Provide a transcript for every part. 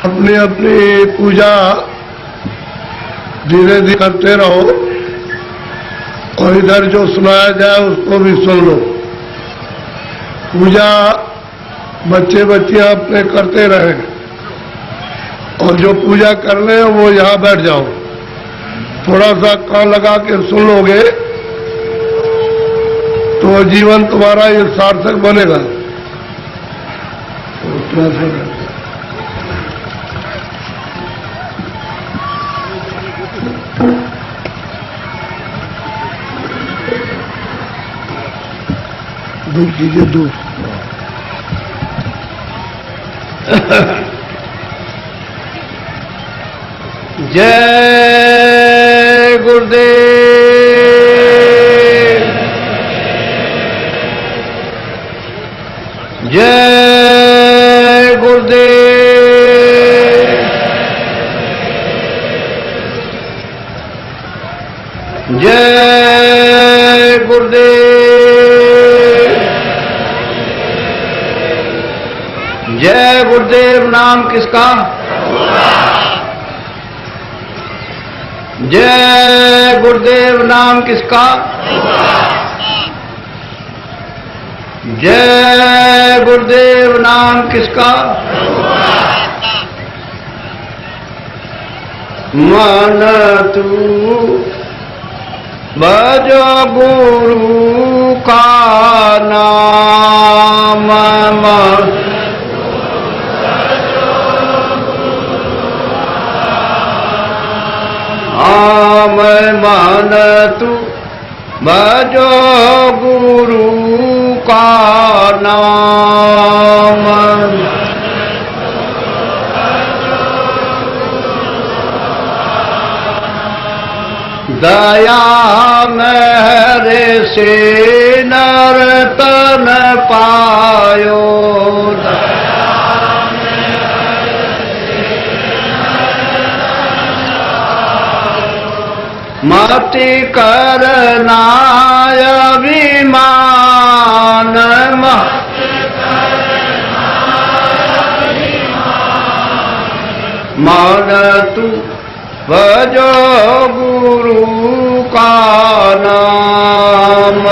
अपनी अपनी पूजा धीरे धीरे करते रहो और इधर जो सुनाया जाए उसको भी सुन लो। पूजा बच्चे बच्चियां अपने करते रहे और जो पूजा कर ले वो यहाँ बैठ जाओ। थोड़ा सा कान लगा के सुन लोगे तो जीवन तुम्हारा ये सार्थक बनेगा। दूर कीजिए, दूर। जय गुरुदेव, जय गुरुदेव, जय गुरुदेव, जय गुरुदेव। नाम किसका? जय गुरुदेव। नाम किसका? जय गुरुदेव। नाम किसका? मन तू भजो गुरु का नाम, मन तू भजो गुरु का नाम, दया मेरे से नर्तन पायो, मति करना अभिमान, मन तू भजो गुरु का नाम,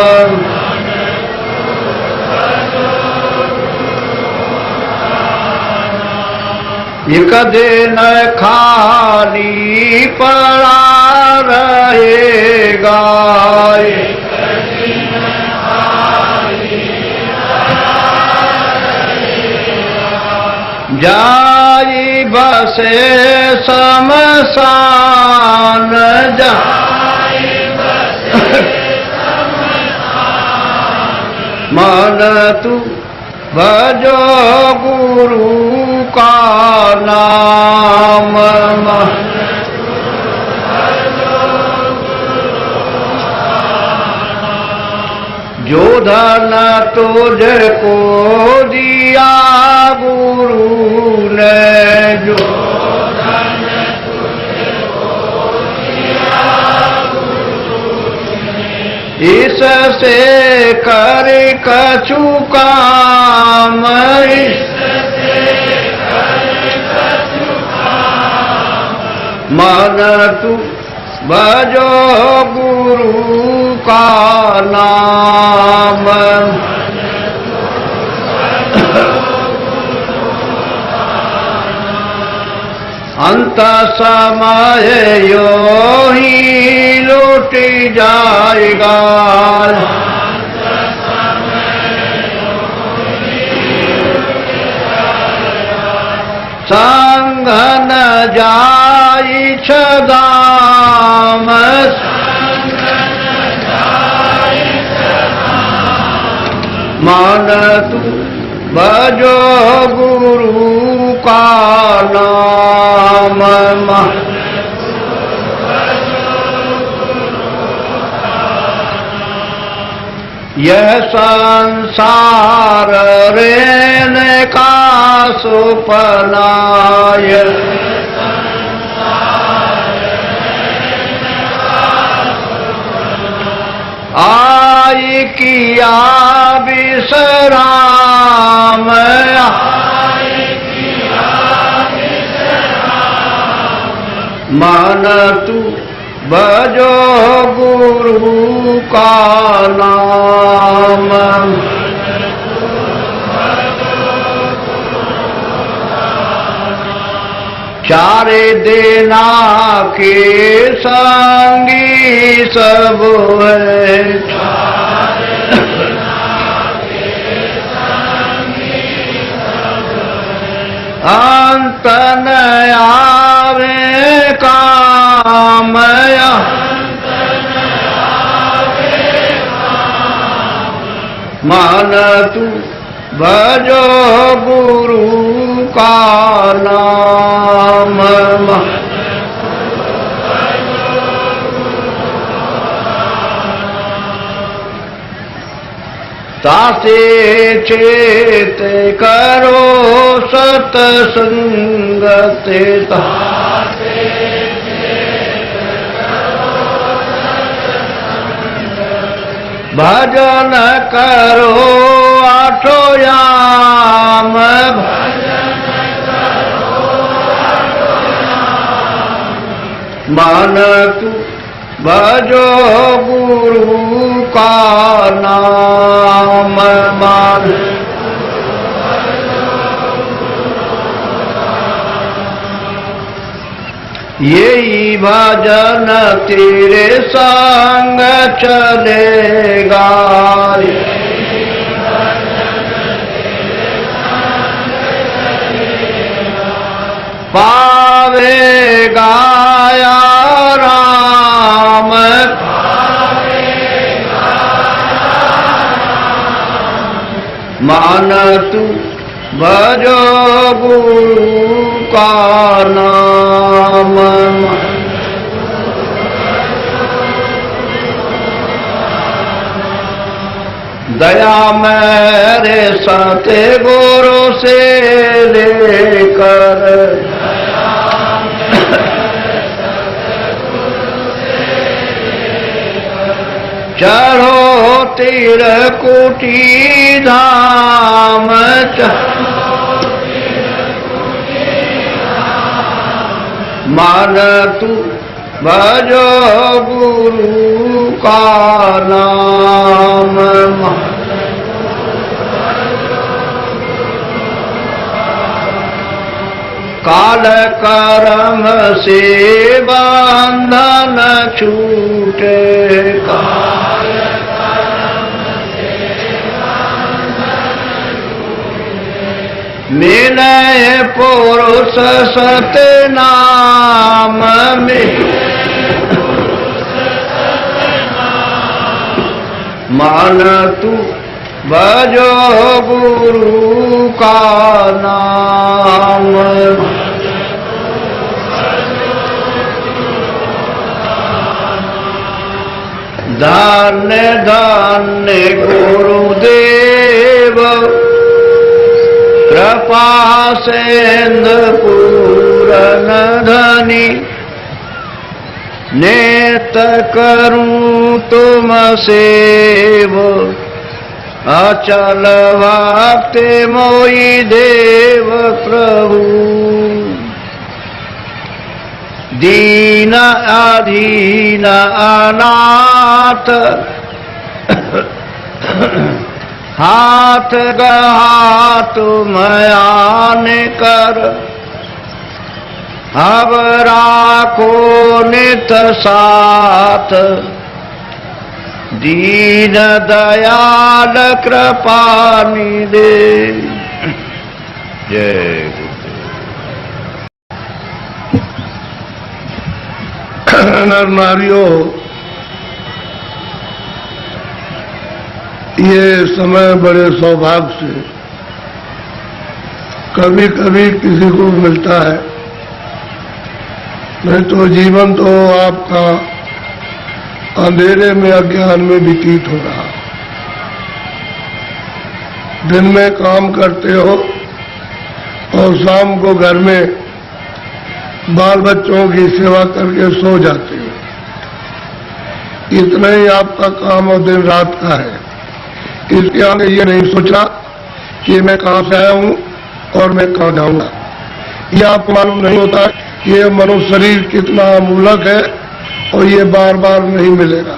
एक दिन खाली पड़ा रहेगा, जाई बसे शमशान, मन तू भजो गुरु का नाम, जो धन तुझको दिया गुरु ने, जो धन तुझको दिया गुरु ने, इससे कर कछु काम, इससे कर कछु काम, मन तू भजो गुरु का नाम, अंत समय यो ही लौट जाएगा, संग न जाई छदाम, मन तू भजो गुरु का नाम, यह संसार रहने का सुपनाय, आई किया विश्राम, मान तू भजो गुरु का नाम। चारे देना के संगी सब है, अंत न आवे कामया। मान तू भजो गुरु का नाम। तासे चेत करो सतसंगते, भजन करो आठो याम। मान तू भजो गुरु का नाम। मान यही भजन तेरे संग चलेगा, पावेगा या राम। मान तू भजो गुरु का नाम। दया मेरे सते गुरु से लेकर, चढ़ो तिरकुटी धाम। मान तू भजो गुरु का नाम। काल कर्म से बंधन छूटेगा, मिले पुरुष सतनाम में। मान तू भजो गुरु का नाम। धन्य धन्य गुरुदेव, कृपा सेंध पूरन धनी। नेत करूं तुम सेव, अचल भक्ति मोई देव प्रभु। दीन अधीन अनाथ, हाथ गहा तुम आन कर। अब राखो नित साथ, दीन दयाल कृपा निधे। जय नर नारियों, ये समय बड़े सौभाग्य से कभी कभी किसी को मिलता है, नहीं तो जीवन तो आपका अंधेरे में अज्ञान में व्यतीत हो रहा। दिन में काम करते हो और शाम को घर में बाल बच्चों की सेवा करके सो जाते हो। इतना ही आपका काम और दिन रात का है। इसके आगे ये नहीं सोचा कि मैं कहां से आया हूं और मैं कहां जाऊंगा। ये आपको मालूम नहीं होता कि ये मनुष्य शरीर कितना अमूलक है और ये बार बार नहीं मिलेगा।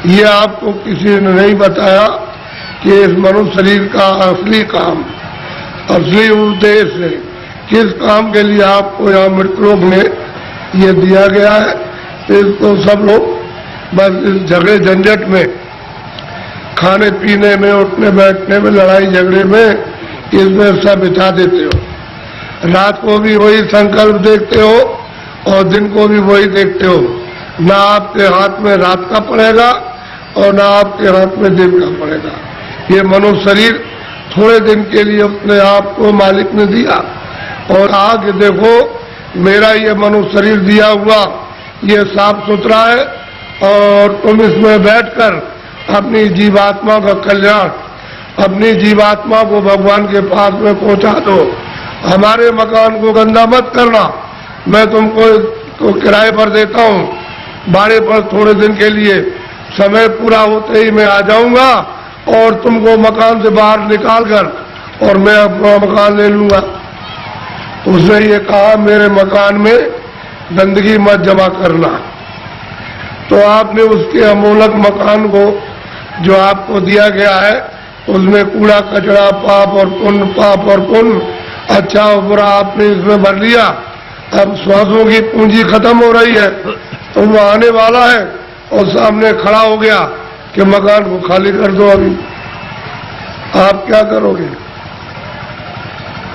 ये आपको किसी ने नहीं बताया कि इस मनुष्य शरीर का असली काम, असली उद्देश्य, किस काम के लिए आपको यहाँ मृतलोक में ये दिया गया है। इसको सब लोग बस इस झगड़े झंझट में, खाने पीने में, उठने बैठने में, लड़ाई झगड़े में, इसमें सब बिता देते हो। रात को भी वही संकल्प देखते हो और दिन को भी वही देखते हो। ना आपके हाथ में रात का पड़ेगा और ना आपके हाथ में दिन का पड़ेगा। ये मनुष्य शरीर थोड़े दिन के लिए अपने आप को मालिक ने दिया और आगे देखो मेरा ये मनुष्य शरीर दिया हुआ ये साफ सुथरा है और तुम इसमें बैठकर अपनी जीवात्मा का कल्याण, अपनी जीवात्मा को भगवान के पास में पहुंचा दो। हमारे मकान को गंदा मत करना, मैं तुमको तो किराए पर देता हूँ, भाड़े पर थोड़े दिन के लिए, समय पूरा होते ही मैं आ जाऊंगा और तुमको मकान से बाहर निकाल कर और मैं अपना मकान ले लूंगा। उसने ये कहा मेरे मकान में गंदगी मत जमा करना। तो आपने उसके अमूलक मकान को जो आपको दिया गया है उसमें कूड़ा कचरा, पाप और पुण्य, पाप और पुण्य, अच्छा और बुरा आपने इसमें भर लिया। अब श्वासों की पूंजी खत्म हो रही है तो वो आने वाला है और सामने खड़ा हो गया कि मकान को खाली कर दो। अभी आप क्या करोगे?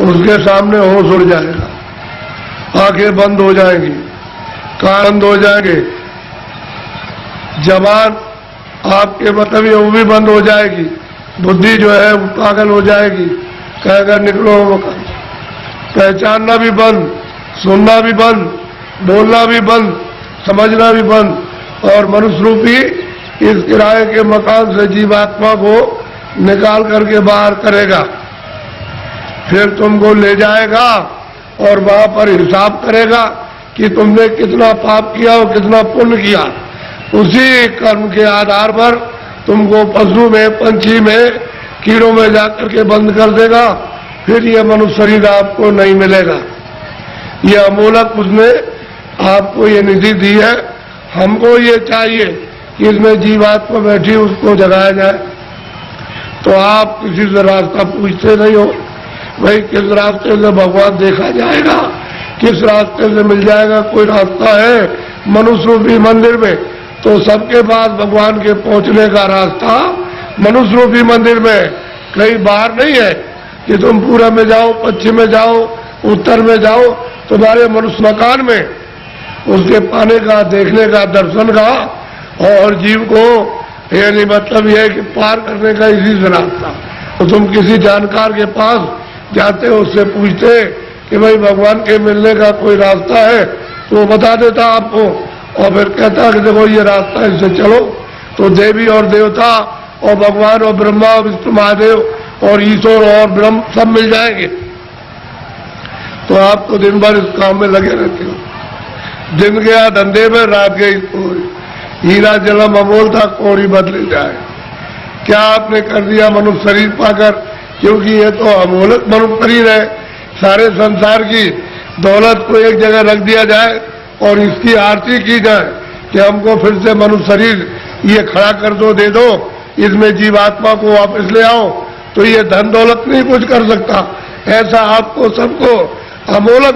उसके सामने होश उड़ जाएगा, आंखें बंद हो जाएंगी, कान बंद हो जाएंगे, जबान आपके मतलब ये वो भी बंद हो जाएगी, बुद्धि जो है वो पागल हो जाएगी, कहेगा निकलो मकान। पहचानना भी बंद, सुनना भी बंद, बोलना भी बंद, समझना भी बंद और मनुष्य रूपी इस किराए के मकान से जीवात्मा को निकाल करके बाहर करेगा। फिर तुमको ले जाएगा और वहां पर हिसाब करेगा कि तुमने कितना पाप किया और कितना पुण्य किया। उसी कर्म के आधार पर तुमको पशु में, पंछी में, कीड़ों में जाकर के बंद कर देगा। फिर ये मनुष्य शरीर आपको नहीं मिलेगा। ये अमूलक उसने आपको ये निधि दी है। हमको ये चाहिए कि इसमें जीवात्मा बैठी उसको जगाया जाए। तो आप किसी से रास्ता पूछते नहीं हो, भाई किस रास्ते से भगवान देखा जाएगा, किस रास्ते से मिल जाएगा। कोई रास्ता है मनुष्य रूपी मंदिर में, तो सबके पास भगवान के पहुंचने का रास्ता मनुष्य रूपी मंदिर में, कहीं बाहर नहीं है कि तुम पूरब में जाओ, पश्चिम में जाओ, उत्तर में जाओ। तुम्हारे मनुष्य मकान में उसके पाने का, देखने का, दर्शन का और जीव को ये नहीं मतलब यह है कि पार करने का इसी से रास्ता। तो तुम किसी जानकार के पास जाते हो, उससे पूछते कि भाई भगवान के मिलने का कोई रास्ता है, तो वो बता देता आपको और फिर कहता कि देखो ये रास्ता है, इससे चलो। तो देवी और देवता और भगवान और ब्रह्मा और विष्णु महादेव और ईश्वर और ब्रह्म सब मिल जाएंगे। तो आप तो दिन भर इस काम में लगे रहते हो। दिन गया धंधे में, रात गई कोरी। हीरा जलम अमोल था, कोरी बदले जाए। क्या आपने कर दिया मनुष्य शरीर पाकर? क्योंकि ये तो अमोलक मनुष्य शरीर है। सारे संसार की दौलत को एक जगह रख दिया जाए और इसकी आरती की जाए कि हमको फिर से मनुष्य शरीर ये खड़ा कर दो, दे दो, इसमें जीवात्मा को वापस ले आओ, तो ये धन दौलत नहीं कुछ कर सकता। ऐसा आपको सबको अमोलक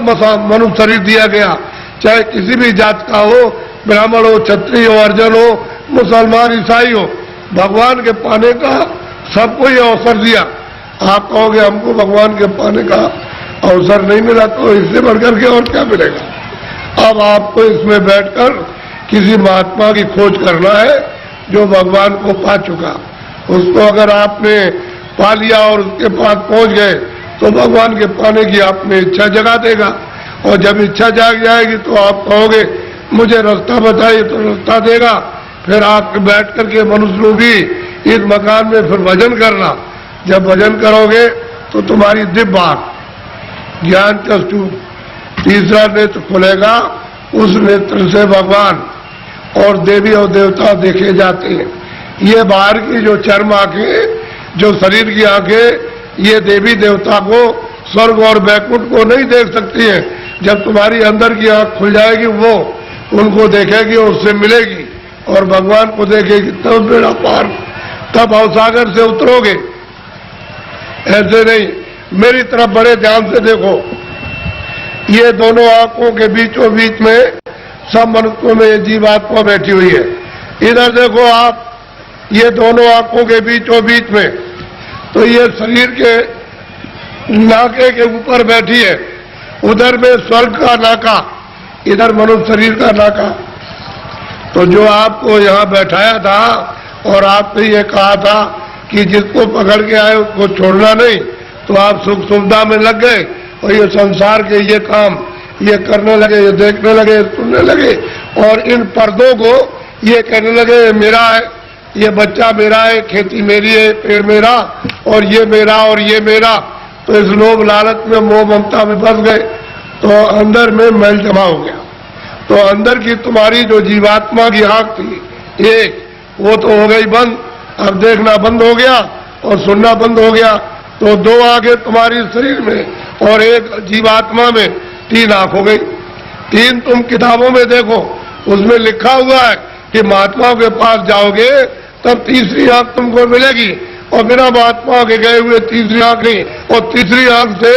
मनुष्य शरीर दिया गया, चाहे किसी भी जात का हो, ब्राह्मण हो, क्षत्रिय हो, अर्जन हो, मुसलमान, ईसाई हो, भगवान के पाने का सबको ये अवसर दिया। आप कहोगे हमको भगवान के पाने का अवसर नहीं मिला, तो इससे बढ़कर के और क्या मिलेगा। अब आपको इसमें बैठकर किसी महात्मा की खोज करना है जो भगवान को पा चुका। उसको अगर आपने पा लिया और उसके पास पहुंच गए तो भगवान के पाने की आपने इच्छा जगा देगा। और जब इच्छा जाग जाएगी तो आप कहोगे मुझे रास्ता बताइए, तो रास्ता देगा। फिर आप बैठ करके मनुष्य रूपी इस मकान में फिर भजन करना। जब भजन करोगे तो तुम्हारी दिव्य आंख, ज्ञान चक्षु, तीसरा नेत्र खुलेगा। उस नेत्र से भगवान और देवी और देवता देखे जाते हैं। ये बाहर की जो चर्म आंखें, जो शरीर की आंखें, ये देवी देवता को, स्वर्ग और वैकुंठ को नहीं देख सकती हैं, जब तुम्हारी अंदर की आंख खुल जाएगी वो उनको देखेगी और उससे मिलेगी और भगवान को देखेगी, तब बेड़ा पार, तब भवसागर से उतरोगे। ऐसे नहीं, मेरी तरफ बड़े ध्यान से देखो। ये दोनों आंखों के बीचों बीच में सब मनुष्यों में ये जीवात्मा बैठी हुई है। इधर देखो आप, ये दोनों आंखों के बीचों बीच में, तो ये शरीर के नाके के ऊपर बैठी है, उधर में स्वर्ग का नाका, इधर मनुष्य शरीर का नाका। तो जो आपको यहाँ बैठाया था और आपने ये कहा था कि जिसको पकड़ के आए उसको छोड़ना नहीं, तो आप सुख सुविधा में लग गए और ये संसार के ये काम ये करने लगे, ये देखने लगे, सुनने लगे और इन पर्दों को ये कहने लगे मेरा है, ये बच्चा मेरा है, खेती मेरी है, पेड़ मेरा और ये मेरा और ये मेरा। तो इस लोभ लालच में मोह ममता में फंस गए, तो अंदर में मैल जमा हो गया। तो अंदर की तुम्हारी जो जीवात्मा की आंख थी एक, वो तो हो गई बंद, अब देखना बंद हो गया और सुनना बंद हो गया। तो दो आंखें तुम्हारी शरीर में और एक जीवात्मा में, तीन आंख हो गई। तीन तुम किताबों में देखो, उसमें लिखा हुआ है कि महात्माओं के पास जाओगे तब तीसरी आंख तुमको मिलेगी, और बिना महात्मा के गए हुए तीसरी आंख नहीं। और तीसरी आंख से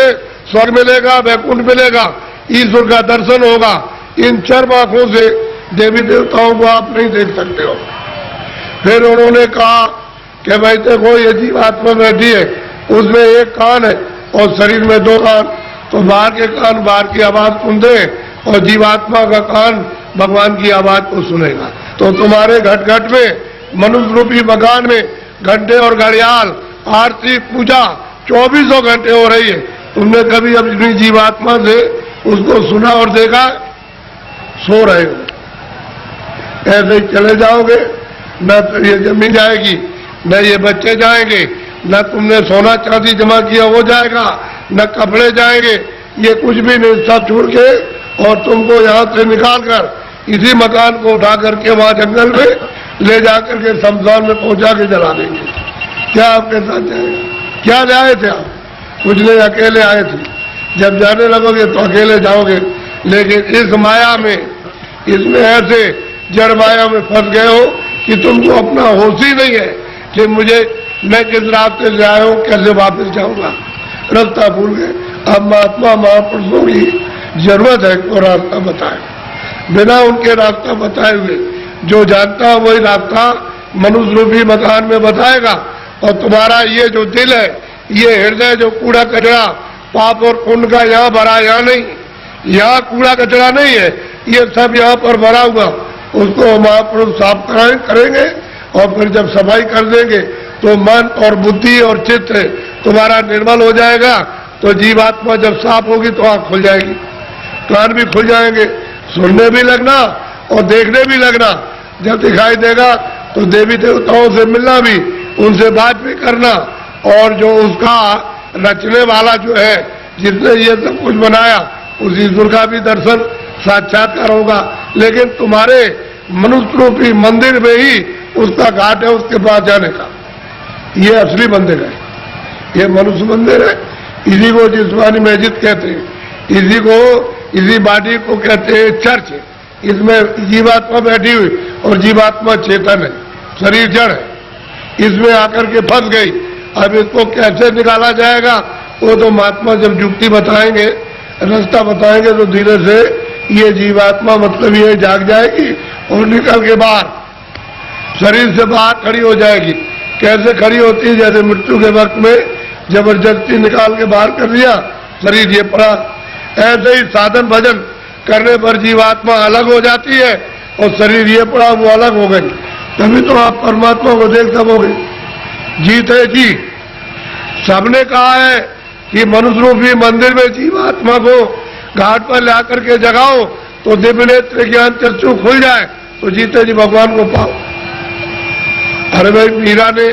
स्वर्ग मिलेगा, वैकुंठ मिलेगा, ईश्वर का दर्शन होगा। इन चर्म आंखों से देवी देवताओं को आप नहीं देख सकते हो। फिर उन्होंने कहा कि भाई देखो ये जीवात्मा बैठी है, उसमें एक कान है और शरीर में दो कान, तो बाहर के कान बाहर की आवाज सुनते और जीवात्मा का कान भगवान की आवाज को सुनेगा। तो तुम्हारे घट घट में, मनुष्य रूपी मकान में घंटे और घड़ियाल, आरती, पूजा 24 घंटे हो रही है। तुमने कभी अपनी जीवात्मा से उसको सुना और देखा? सो रहे हो, ऐसे ही चले जाओगे, न तो ये जमीन जाएगी, न ये बच्चे जाएंगे, न तुमने सोना चांदी जमा किया वो जाएगा, न कपड़े जाएंगे, ये कुछ भी नहीं, सब छोड़ के और तुमको यहाँ से निकाल कर इसी मकान को उठा करके वहां जंगल में ले जाकर के शमशान में पहुंचा के जला देंगे। क्या आपके साथ जाएगा? क्या जाए थे आप? कुछ नहीं, अकेले आए थे। जब जाने लगोगे तो अकेले जाओगे, लेकिन इस माया में, इसमें ऐसे जड़ माया में फंस गए हो कि तुमको अपना होश ही नहीं है कि मैं किस रास्ते से आया हूं, कैसे वापस जाऊंगा, रास्ता भूल गए। अब महात्मा महापुरुषों की जरूरत है तो रास्ता बताए, बिना उनके रास्ता बताए हुए जो जानता है वही रास्ता मनुष्य रूपी मकान में बताएगा। और तुम्हारा ये जो दिल है, ये हृदय जो कूड़ा कचरा पाप और पुण्य का यहाँ भरा, यहाँ नहीं, यहाँ कूड़ा कचरा नहीं है, ये सब यहाँ पर भरा हुआ, उसको महापुरुष साफ करेंगे और फिर जब सफाई कर देंगे तो मन और बुद्धि और चित्त तुम्हारा निर्मल हो जाएगा। तो जीवात्मा जब साफ होगी तो आंख खुल जाएगी, कान भी खुल जाएंगे, सुनने भी लगना और देखने भी लगना। जब दिखाई देगा तो देवी देवताओं से मिलना भी, उनसे बात भी करना, और जो उसका रचने वाला जो है, जिसने ये सब कुछ बनाया, उस ईश्वर का भी दर्शन साक्षात्कार होगा। लेकिन तुम्हारे मनुष्य रूपी मंदिर में ही उसका घाट है, उसके पास जाने का। ये असली मंदिर है, ये मनुष्य मंदिर है। इसी को जिस्मानी मस्जिद कहते हैं, इसी बॉडी को कहते हैं चर्च। इसमें जीवात्मा बैठी हुई और जीवात्मा चेतन है, शरीर जड़ है, इसमें आकर के फंस गई। अब इसको कैसे निकाला जाएगा वो तो महात्मा जब युक्ति बताएंगे, रास्ता बताएंगे, तो धीरे से ये जीवात्मा मतलब ये जाग जाएगी और निकल के बाहर शरीर से बाहर खड़ी हो जाएगी। कैसे खड़ी होती है? जैसे मृत्यु के वक्त में जबरदस्ती निकाल के बाहर कर दिया, शरीर ये पड़ा। ऐसे ही साधन भजन करने पर जीवात्मा अलग हो जाती है और शरीर ये पड़ा वो अलग हो गई। तभी तो आप परमात्मा को देख सकोगे। जीते जी सबने कहा है कि मनुष्य रूपी मंदिर में जीवात्मा को घाट पर ला करके जगाओ तो दिव्य नेत्र ज्ञान चक्षु खुल जाए, तो जीते जी भगवान को पाओ। अरे भाई, मीरा ने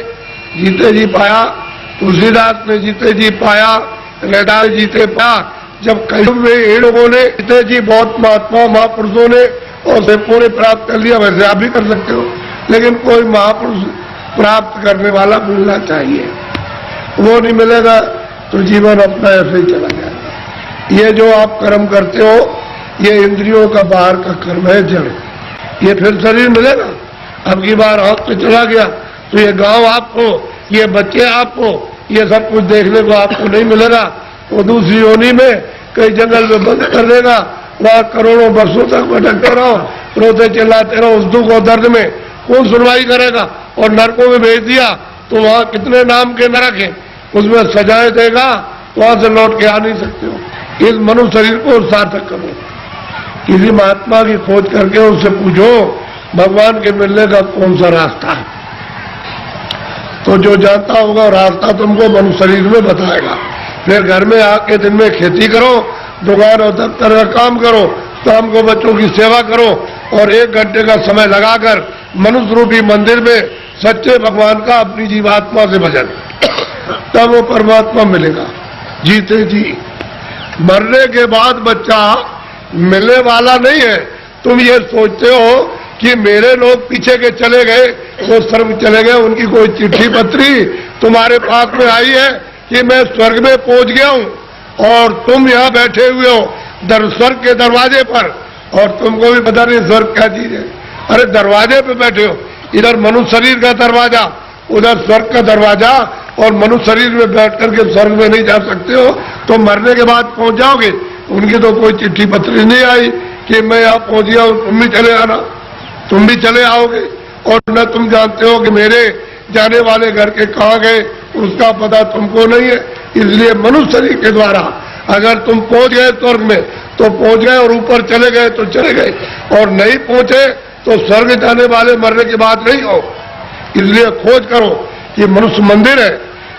जीते जी पाया, तुलसीदास ने जीते जी पाया, रैदास जीते पाया। जब कई लोगों ने जीते जी, बहुत महात्मा महापुरुषों ने और सेवकों ने प्राप्त कर लिया, वैसे आप भी कर सकते हो। लेकिन कोई महापुरुष प्राप्त करने वाला मिलना चाहिए, वो नहीं मिलेगा तो जीवन अपना ऐसे ही चला जाएगा। ये जो आप कर्म करते हो ये इंद्रियों का बाहर का कर्म है, जड़। ये फिर शरीर मिलेगा। अब की बार हाथ पे चला गया तो ये गांव आपको, ये बच्चे आपको, ये सब कुछ देखने को आपको नहीं मिलेगा। वो दूसरी योनि में कई जंगल में बंद कर देगा, वहां करोड़ों वर्षों तक भटकते रहो, रोते चिल्लाते रहो उस दुख और दर्द में। कौन सुनवाई करेगा? और नरकों में भेज दिया तो वहां कितने नाम के नरक है, उसमें सजाएं देगा, वहां से लौट के आ नहीं सकते हो। इस मनुष्य शरीर को सार्थक करो। किसी महात्मा की खोज करके उससे पूछो भगवान के मिलने का कौन सा रास्ता है, तो जो जानता होगा रास्ता तुमको मनुष्य शरीर में बताएगा। फिर घर में आके दिन में खेती करो, दुकान और दफ्तर का काम करो, शाम को बच्चों की सेवा करो और 1 घंटे का समय लगाकर मनुष्य रूपी मंदिर में सच्चे भगवान का अपनी जीवात्मा से भजन, तब वो परमात्मा मिलेगा। जीते जी मरने के बाद बच्चा मिलने वाला नहीं है। तुम ये सोचते हो कि मेरे लोग पीछे के चले गए, वो स्वर्ग चले गए, उनकी कोई चिट्ठी पत्री तुम्हारे पास में आई है कि मैं स्वर्ग में पहुंच गया हूं और तुम यहाँ बैठे हुए हो स्वर्ग के दरवाजे पर, और तुमको भी पता नहीं स्वर्ग क्या चीज है। अरे दरवाजे पे बैठे हो, इधर मनुष्य शरीर का दरवाजा, उधर स्वर्ग का दरवाजा, और मनुष्य शरीर में बैठ करके स्वर्ग में नहीं जा सकते हो तो मरने के बाद पहुंच जाओगे। उनकी तो कोई चिट्ठी पत्री नहीं आई कि मैं यहाँ पहुंच गया हूं, तुम भी चले आना। तुम भी चले आओगे और न तुम जानते हो कि मेरे जाने वाले घर के कहाँ गए, उसका पता तुमको नहीं है। इसलिए मनुष्य शरीर के द्वारा अगर तुम पहुंच गए स्वर्ग में तो पहुंच गए, और ऊपर चले गए तो चले गए, और नहीं पहुंचे तो स्वर्ग जाने वाले मरने की बात नहीं हो। इसलिए खोज करो कि मनुष्य मंदिर है,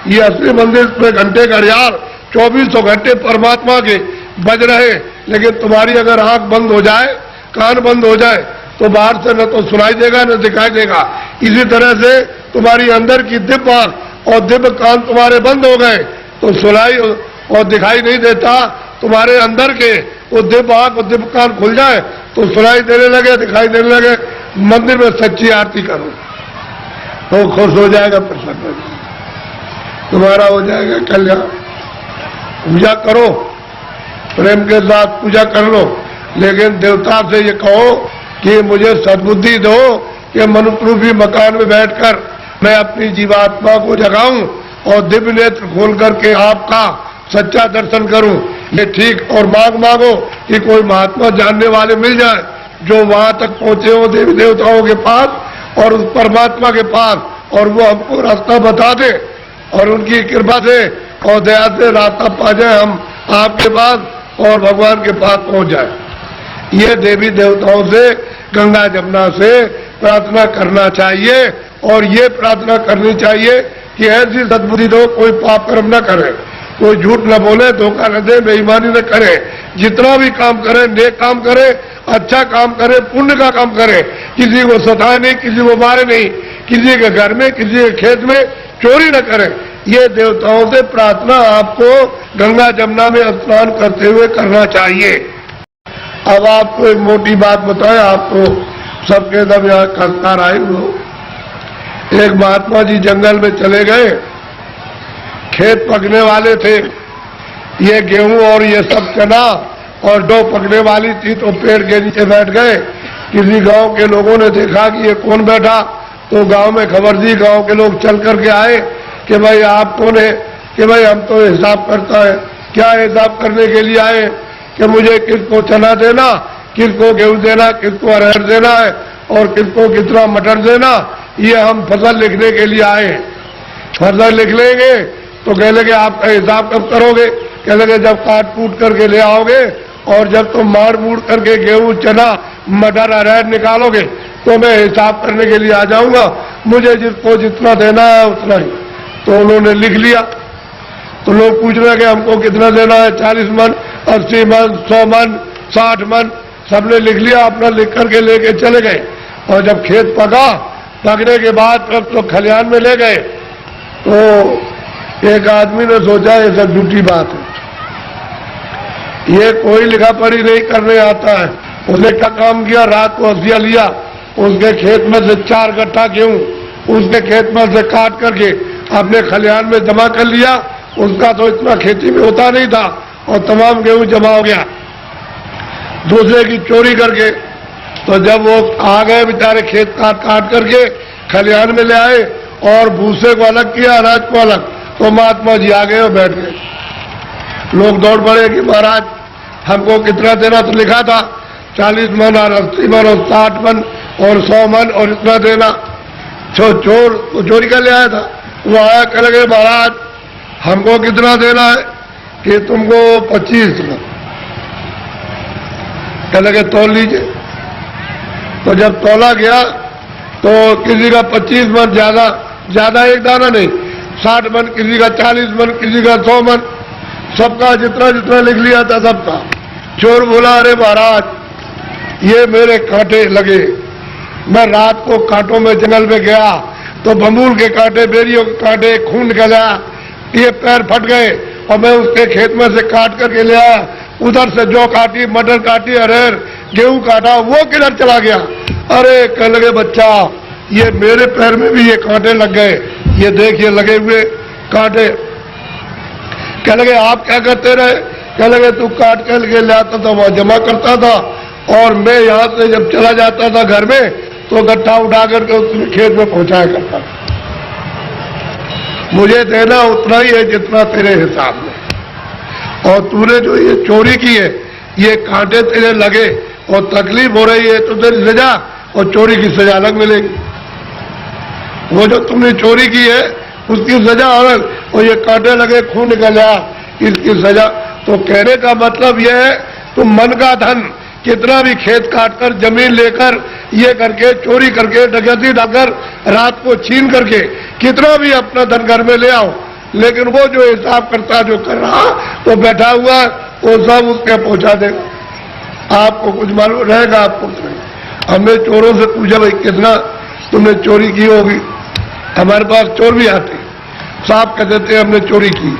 ये असली मंदिर में घंटे घड़ियाल 2400 घंटे परमात्मा के बज रहे। लेकिन तुम्हारी अगर आंख बंद हो जाए, कान बंद हो जाए तो बाहर से न तो सुनाई देगा न दिखाई देगा। इसी तरह से तुम्हारी अंदर की दिव्य आंख और दिव्य कान तुम्हारे बंद हो गए तो सुनाई और दिखाई नहीं देता। तुम्हारे अंदर के वो दिव्य आंख और दिव्य कान खुल जाए तो सुनाई देने लगे, दिखाई देने लगे। मंदिर में सच्ची आरती करो तो खुश हो जाएगा, प्रसन्न तुम्हारा हो जाएगा कल्याण। पूजा करो, प्रेम के साथ पूजा कर लो, लेकिन देवता से ये कहो कि मुझे सद्बुद्धि दो कि मनुष्य रूपी मकान में बैठकर मैं अपनी जीवात्मा को जगाऊं और दिव्य नेत्र खोल करके आपका सच्चा दर्शन करूं। ये ठीक, और मांगो कि कोई महात्मा जानने वाले मिल जाए जो वहां तक पहुंचे हो देवी देवताओं के पास और उस परमात्मा के पास, और वो हमको रास्ता बता दे और उनकी कृपा से और दया से रास्ता पा जाए हम आपके पास और भगवान के पास पहुंच जाए। ये देवी देवताओं से, गंगा जमुना से प्रार्थना करना चाहिए, और ये प्रार्थना करनी चाहिए कि ऐसी सद्बुद्धि दो कोई पाप कर्म न करे, कोई झूठ न बोले, धोखा न दे, बेईमानी न करे। जितना भी काम करे, नेक काम करे, अच्छा काम करे, पुण्य का काम करे, किसी को सताए नहीं, किसी को मारे नहीं, किसी के घर में, किसी के खेत में चोरी न करे। ये देवताओं से प्रार्थना आपको गंगा जमुना में स्नान करते हुए करना चाहिए। अब आपको एक मोटी बात बताएं, आपको सबके दम यहाँ संस्कार आए हुए। एक महात्मा जी जंगल में चले गए, खेत पकने वाले थे, ये गेहूं और ये सब चना और डो पकने वाली थी, तो पेड़ के नीचे बैठ गए। किसी गांव के लोगों ने देखा कि ये कौन बैठा, तो गांव में खबर दी, गांव के लोग चल करके आए कि भाई आप कौन है? कि भाई हम तो हिसाब करता है। क्या हिसाब करने के लिए आए? कि मुझे किसको चना देना, किसको गेहूं देना, किसको अरहर देना है और किसको कितना मटर देना, ये हम फसल लिखने के लिए आए। फसल लिख लेंगे तो कह लगे आपका हिसाब कब करोगे? कह लगे जब काट कूट करके ले आओगे, और जब तुम मार मूड़ करके गेहूं चना मटर अरहर निकालोगे तो मैं हिसाब करने के लिए आ जाऊंगा, मुझे जिसको जितना देना है उतना ही। तो उन्होंने लिख लिया। तो लोग पूछ रहे कि हमको कितना देना है, 40 मन, 80 मन, 100 मन, 60 मन, सबने लिख लिया, अपना लिख करके लेके चले गए। और जब खेत पका, पकने के बाद तब तो खलिहान में ले गए, तो एक आदमी ने सोचा ये सब झूठी बात है, ये कोई लिखा पढ़ी नहीं करने आता है। उसने क्या काम किया, रात को हंसिया लिया, उसके खेत में से 4 गट्ठा गेहूं उसके खेत में से काट करके अपने खलिहान में जमा कर लिया। उसका तो इतना खेती में होता नहीं था, और तमाम गेहूं जमा हो गया दूसरे की चोरी करके। तो जब वो आ गए बेचारे खेत काट काट करके खलिहान में ले आए और भूसे को अलग किया, अनाज को अलग, तो महात्मा जी आ गए और बैठ गए। लोग दौड़ पड़े कि महाराज हमको कितना देना, तो लिखा था 40 मन और 80 मन और 60 मन और 100 मन और इतना देना। चोर वो चोरी कर ले आया था, वो आया कह लगे महाराज हमको कितना देना है, कि तुमको 25 मन। कह लगे तोल लीजिए। तो जब तोला गया तो किसी का 25 मन ज्यादा एक दाना नहीं, 60 मन, किसी का 40 मन, किसी का 100 मन, सबका जितना जितना लिख लिया था सबका। चोर बोला अरे महाराज ये मेरे कांटे लगे, मैं रात को कांटों में जंगल में गया तो बमूल के कांटे, बेरियों के कांटे, खून निकला, ये पैर फट गए और मैं उसके खेत में से काट करके ले आया। उधर से जौ काटी, मटर काटी, अरहर गेहूं काटा, वो किधर चला गया। अरे कह लगे बच्चा ये मेरे पैर में भी ये कांटे लग गए, ये देखिए लगे हुए कांटे। कह लगे आप क्या करते रहे, कह लगे तू काट कर ले आता था, वहां जमा करता था और मैं यहां से जब चला जाता था घर में तो गट्ठा उठा करके उसने खेत में पहुंचाया करता था। मुझे देना उतना ही है जितना तेरे हिसाब में, और तूने जो ये चोरी की है ये कांटे तेरे लगे और तकलीफ हो रही है तो तेरी सजा और चोरी की सजा अलग मिलेगी। वो जो तुमने चोरी की है उसकी सजा अलग, और ये कांटे लगे, खून निकल आया, इसकी सजा। तो कहने का मतलब यह है तुम मन का धन कितना भी खेत काटकर, जमीन लेकर, ये करके, चोरी करके, डकैती डालकर, रात को छीन करके कितना भी अपना धन घर में ले आओ, लेकिन वो जो हिसाब करता जो कर रहा वो बैठा हुआ वो सब उसके पहुंचा देगा। आपको कुछ मालूम रहेगा, आपको कुछ नहीं। हमने चोरों से पूछा भाई कितना तुमने चोरी की होगी, हमारे पास चोर भी आते, साहब कह देते हमने चोरी की,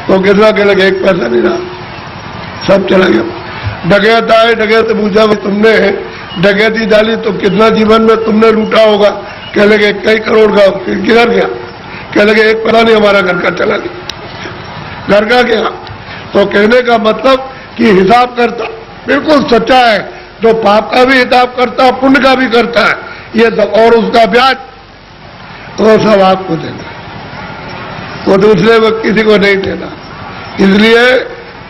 तो कितना कह लगे 1 पैसा नहीं रहा, सब चला गया। डकैत आए, डकैत से पूछा भाई तुमने डकैती डाली तो कितना जीवन में तुमने लूटा होगा, कह लगे कई करोड़ का, किधर गया, कह लगे 1 पैसा नहीं हमारा घर का चला गया, घर का गया। तो कहने का मतलब कि हिसाब करता बिल्कुल सच्चा है, जो पाप का भी हिसाब करता है, पुण्य का भी करता है, ये सब, और उसका ब्याज वो सब आपको देना, वो दूसरे वक्त किसी को नहीं देना। इसलिए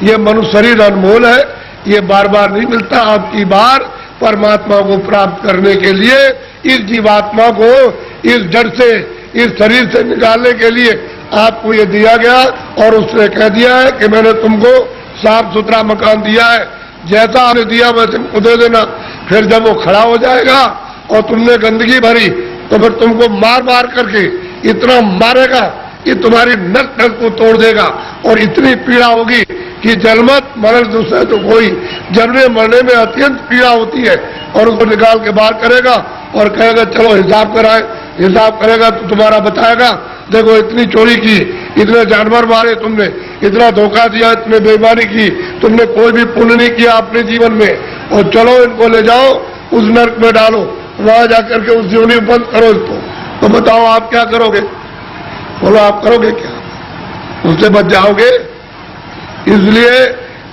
ये मनुष्य शरीर अनमोल है, ये बार बार नहीं मिलता। आपकी बार परमात्मा को प्राप्त करने के लिए इस जीवात्मा को इस जड़ से, इस शरीर से निकालने के लिए आपको ये दिया गया, और उसने कह दिया है कि मैंने तुमको साफ सुथरा मकान दिया है, जैसा आपने दिया वैसे तुमको दे देना। फिर जब वो खड़ा हो जाएगा और तुमने गंदगी भरी तो फिर तुमको मार मार करके इतना मारेगा कि तुम्हारी नस नस को तोड़ देगा, और इतनी पीड़ा होगी कि जन्मत मरण दूसरे तो कोई, जन्मने मरने में अत्यंत पीड़ा होती है। और उसको निकाल के बाहर करेगा और कहेगा चलो हिसाब कराए, हिसाब करेगा तो तुम्हारा बताएगा देखो इतनी चोरी की, इतने जानवर मारे तुमने, इतना धोखा दिया, इतने बेईमानी की, तुमने कोई भी पुण्य नहीं किया अपने जीवन में, और चलो इनको ले जाओ उस नर्क में डालो, वहां जाकर के उस जीवनी बंद करो इसको। तो बताओ आप क्या करोगे, बोलो आप करोगे क्या, उससे बच जाओगे। इसलिए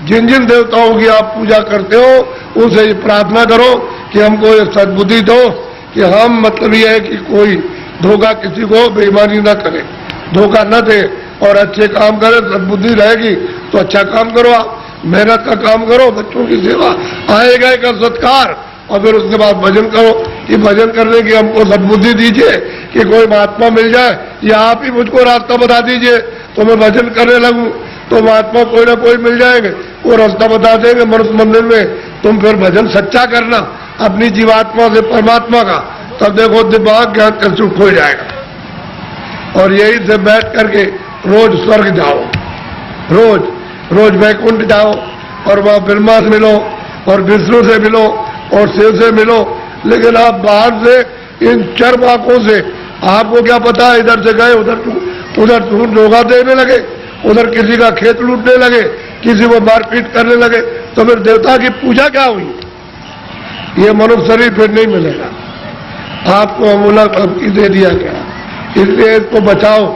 जिन जिन देवताओं की आप पूजा करते हो उनसे ये प्रार्थना करो कि हमको ये सद्बुद्धि दो कि हम, मतलब ये है कि कोई धोखा किसी को बेईमानी न करे, धोखा न दे और अच्छे काम करे, सद्बुद्धि रहेगी तो अच्छा काम करो, आप मेहनत का काम करो, बच्चों की सेवा, आएगा का सत्कार, और फिर उसके बाद भजन करो कि भजन करने की हमको सद्बुद्धि दीजिए कि कोई महात्मा मिल जाए, या आप ही मुझको रास्ता बता दीजिए तो मैं भजन करने लगूं, तो महात्मा कोई ना कोई मिल जाएंगे, वो रास्ता बता देंगे मनुष्य मंदिर में। तुम फिर भजन सच्चा करना अपनी जीवात्मा से परमात्मा का, तब देखो दिमाग ज्ञान कलयुग खो जाएगा। और यही से बैठ करके रोज स्वर्ग जाओ, रोज रोज वैकुंठ जाओ और वहां ब्रह्मा से मिलो और विष्णु से मिलो और शिव से मिलो। लेकिन आप बाहर से इन चर्म आंखों से आपको क्या पता है, इधर से गए उधर धोखा देने लगे, उधर किसी का खेत लूटने लगे, किसी को मारपीट करने लगे, तो फिर देवता की पूजा क्या हुई। ये मनुष्य शरीर फिर नहीं मिलेगा, आपको अमूलक धमकी दे दिया गया। इसलिए इसको बचाओ।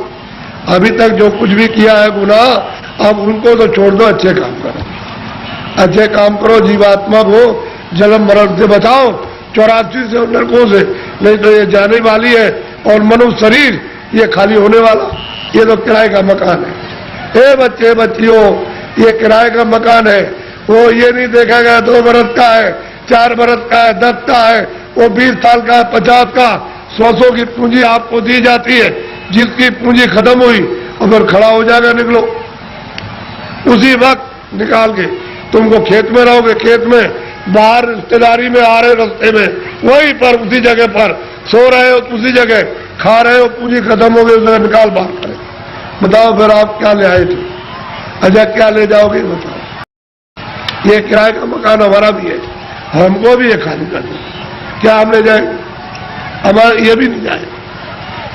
अभी तक जो कुछ भी किया है गुनाह अब उनको तो छोड़ दो, अच्छे काम करो, अच्छे काम करो, जीवात्मा को जन्म मरण से बचाओ, 84 से नरकों से, नहीं तो ये जाने वाली है। और मनुष्य शरीर ये खाली होने वाला, ये तो किराए का मकान है। ए बच्चे बच्चियों, ये किराए का मकान है। वो ये नहीं देखा गया 2 बरस का है, 4 बरस का है, 10 का है, वो 20 साल का है, 50 का, 100 की पूंजी आपको दी जाती है। जिसकी पूंजी खत्म हुई और फिर खड़ा हो जाएगा, निकलो उसी वक्त निकाल के। तुमको खेत में रहोगे, खेत में, बाहर रिश्तेदारी में आ रहे रास्ते में, वहीं पर उसी जगह पर सो रहे हो, उसी जगह खा रहे हो, पूंजी खत्म हो गई, उस जगह निकाल बाहर करें। बताओ फिर आप क्या ले आए थे? अच्छा क्या ले जाओगे बताओ? ये किराए का मकान हमारा भी है, हमको भी ये खाली कर दो, क्या हम ले जाएंगे? हमारा ये भी नहीं जाएगा,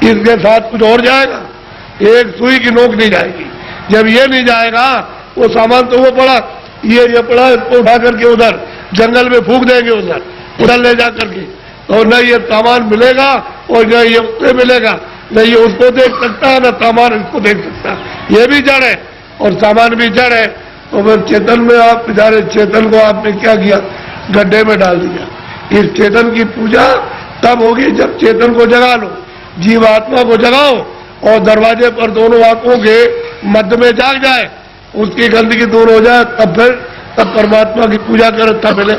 इसके साथ कुछ और जाएगा, एक सुई की नोक नहीं जाएगी। जब ये नहीं जाएगा, वो सामान तो वो पड़ा, ये पड़ा, इसको उठा करके उधर जंगल में फूंक देंगे, उधर ले जा करके, और न ये सामान मिलेगा और न ये उससे मिलेगा, न ये उसको देख सकता है, न सामान इसको देख सकता है। ये भी जड़ है और सामान भी जड़ है। और फिर चेतन में आप बेचारे चेतन को आपने क्या किया? गड्ढे में डाल दिया। इस चेतन की पूजा तब होगी जब चेतन को जगा लो, जीवात्मा को जगाओ और दरवाजे पर दोनों आंखों के मध्य में जाग जाए, उसकी गंदगी दूर हो जाए, तब परमात्मा की पूजा करें, तब मिले।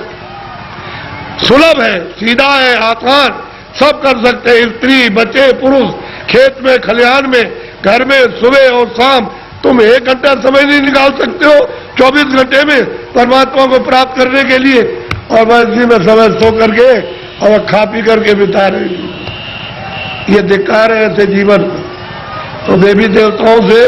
सुलभ है, सीधा है, आसान, सब कर सकते हैं, स्त्री बच्चे पुरुष, खेत में खलिहान में, घर में, सुबह और शाम। तुम 1 घंटा समय नहीं निकाल सकते हो 24 घंटे में परमात्मा को प्राप्त करने के लिए, और बस इसी में समय सो करके और खा पी करके बिता रहे। ये धिक्कार है ऐसे जीवन। तो देवी देवताओं से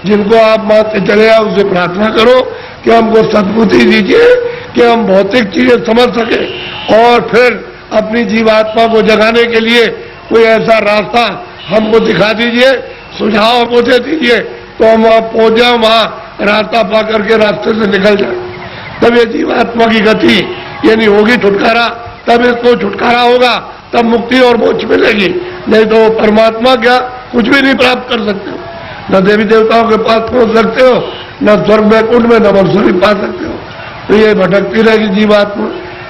जिनको आप मानते चले आओ, उनसे प्रार्थना करो कि हमको सद्बुद्धि दीजिए कि हम भौतिक चीजें समझ सके, और फिर अपनी जीवात्मा को जगाने के लिए कोई ऐसा रास्ता हमको दिखा दीजिए, सुझाव हमको दे दीजिए, तो हम वहां पहुंच जाए, वहां रास्ता पा करके रास्ते से निकल जाए। तब ये जीवात्मा की गति यानी होगी छुटकारा, तब इसको छुटकारा होगा, तब मुक्ति और मोक्ष मिलेगी। नहीं तो परमात्मा क्या कुछ भी नहीं प्राप्त कर सकते हो, न देवी देवताओं के पास पहुंच सकते हो, न स्वर्ग वैकुंठ में, न मनुष्य पा सकते हो। तो ये भटकती रहेगी जीवात्मा,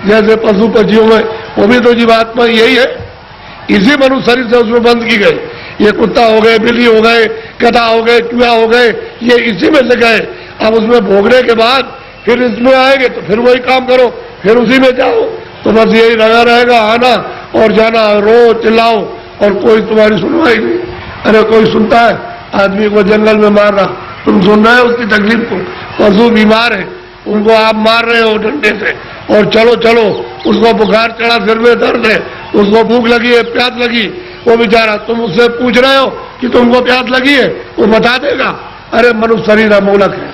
जैसे पशु पक्षियों में, वो भी तो जीवात्मा यही है, इसी मनुष्य शरीर से उसमें बंद की गई। ये कुत्ता हो गए, बिल्ली हो गए, गधा हो गए, चूहा हो गए, ये इसी में से गए। अब उसमें भोगने के बाद फिर इसमें आएंगे तो फिर वही काम करो, फिर उसी में जाओ। तो बस यही लगा रहेगा, आना और जाना, रो चिल्लाओ और कोई तुम्हारी सुनवाई नहीं। अरे कोई सुनता है? आदमी को जंगल में मार रहा, तुम सुन रहे हो उसकी तकलीफ को? पशु बीमार है, उनको आप मार रहे हो डंडे से, और चलो चलो, उसको बुखार चढ़ा, सिर में दर्द है, उसको भूख लगी है, प्यास लगी, वो बेचारा, तुम उससे पूछ रहे हो कि तुमको प्यास लगी है, वो बता देगा। अरे मनुष्य शरीर अमोलक है,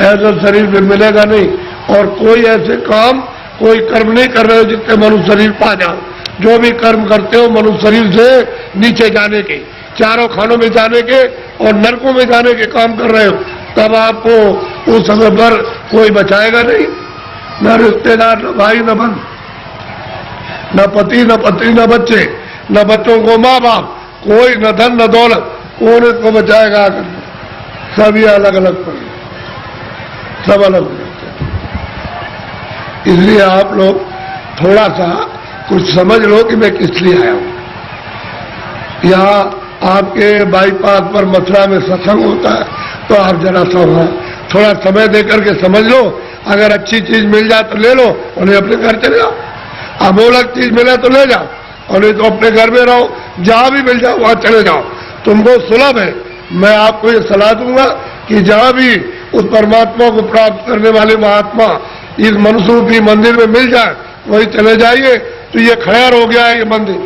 ऐसा शरीर फिर मिलेगा नहीं। और कोई ऐसे काम, कोई कर्म नहीं कर रहे हो जिससे मनुष्य शरीर पा जाओ। जो भी कर्म करते हो मनुष्य शरीर से नीचे जाने के, चारों खानों में जाने के और नरकों में जाने के काम कर रहे हो, तब आपको उस समय पर कोई बचाएगा नहीं, न रिश्तेदार, न भाई, न बहन, न पति, न पत्नी, न बच्चे, न बच्चों को माँ बाप, कोई न धन न दौलत, कौन इसको बचाएगा आकर? सब ये अलग अलग पड़े, सब अलग हो जाते हैं। इसलिए आप लोग थोड़ा सा कुछ समझ लो कि मैं किस लिए आया हूं। यहाँ आपके बाईपास पर मथुरा में सत्संग होता है, तो आप जरा सा थोड़ा समय देकर के समझ लो। अगर अच्छी चीज मिल जाए तो ले लो, और नहीं अपने घर चले जाओ। अमोलक चीज मिले तो ले जाओ, और नहीं तो अपने घर में रहो, जहां भी मिल जाओ वहां चले जाओ, तुमको सुलभ है। मैं आपको ये सलाह दूंगा कि जहां भी उस परमात्मा को प्राप्त करने वाले महात्मा इस मनुष्य रूपी मंदिर में मिल जाए, वही चले जाइए। तो ये खैर हो गया है, ये मंदिर,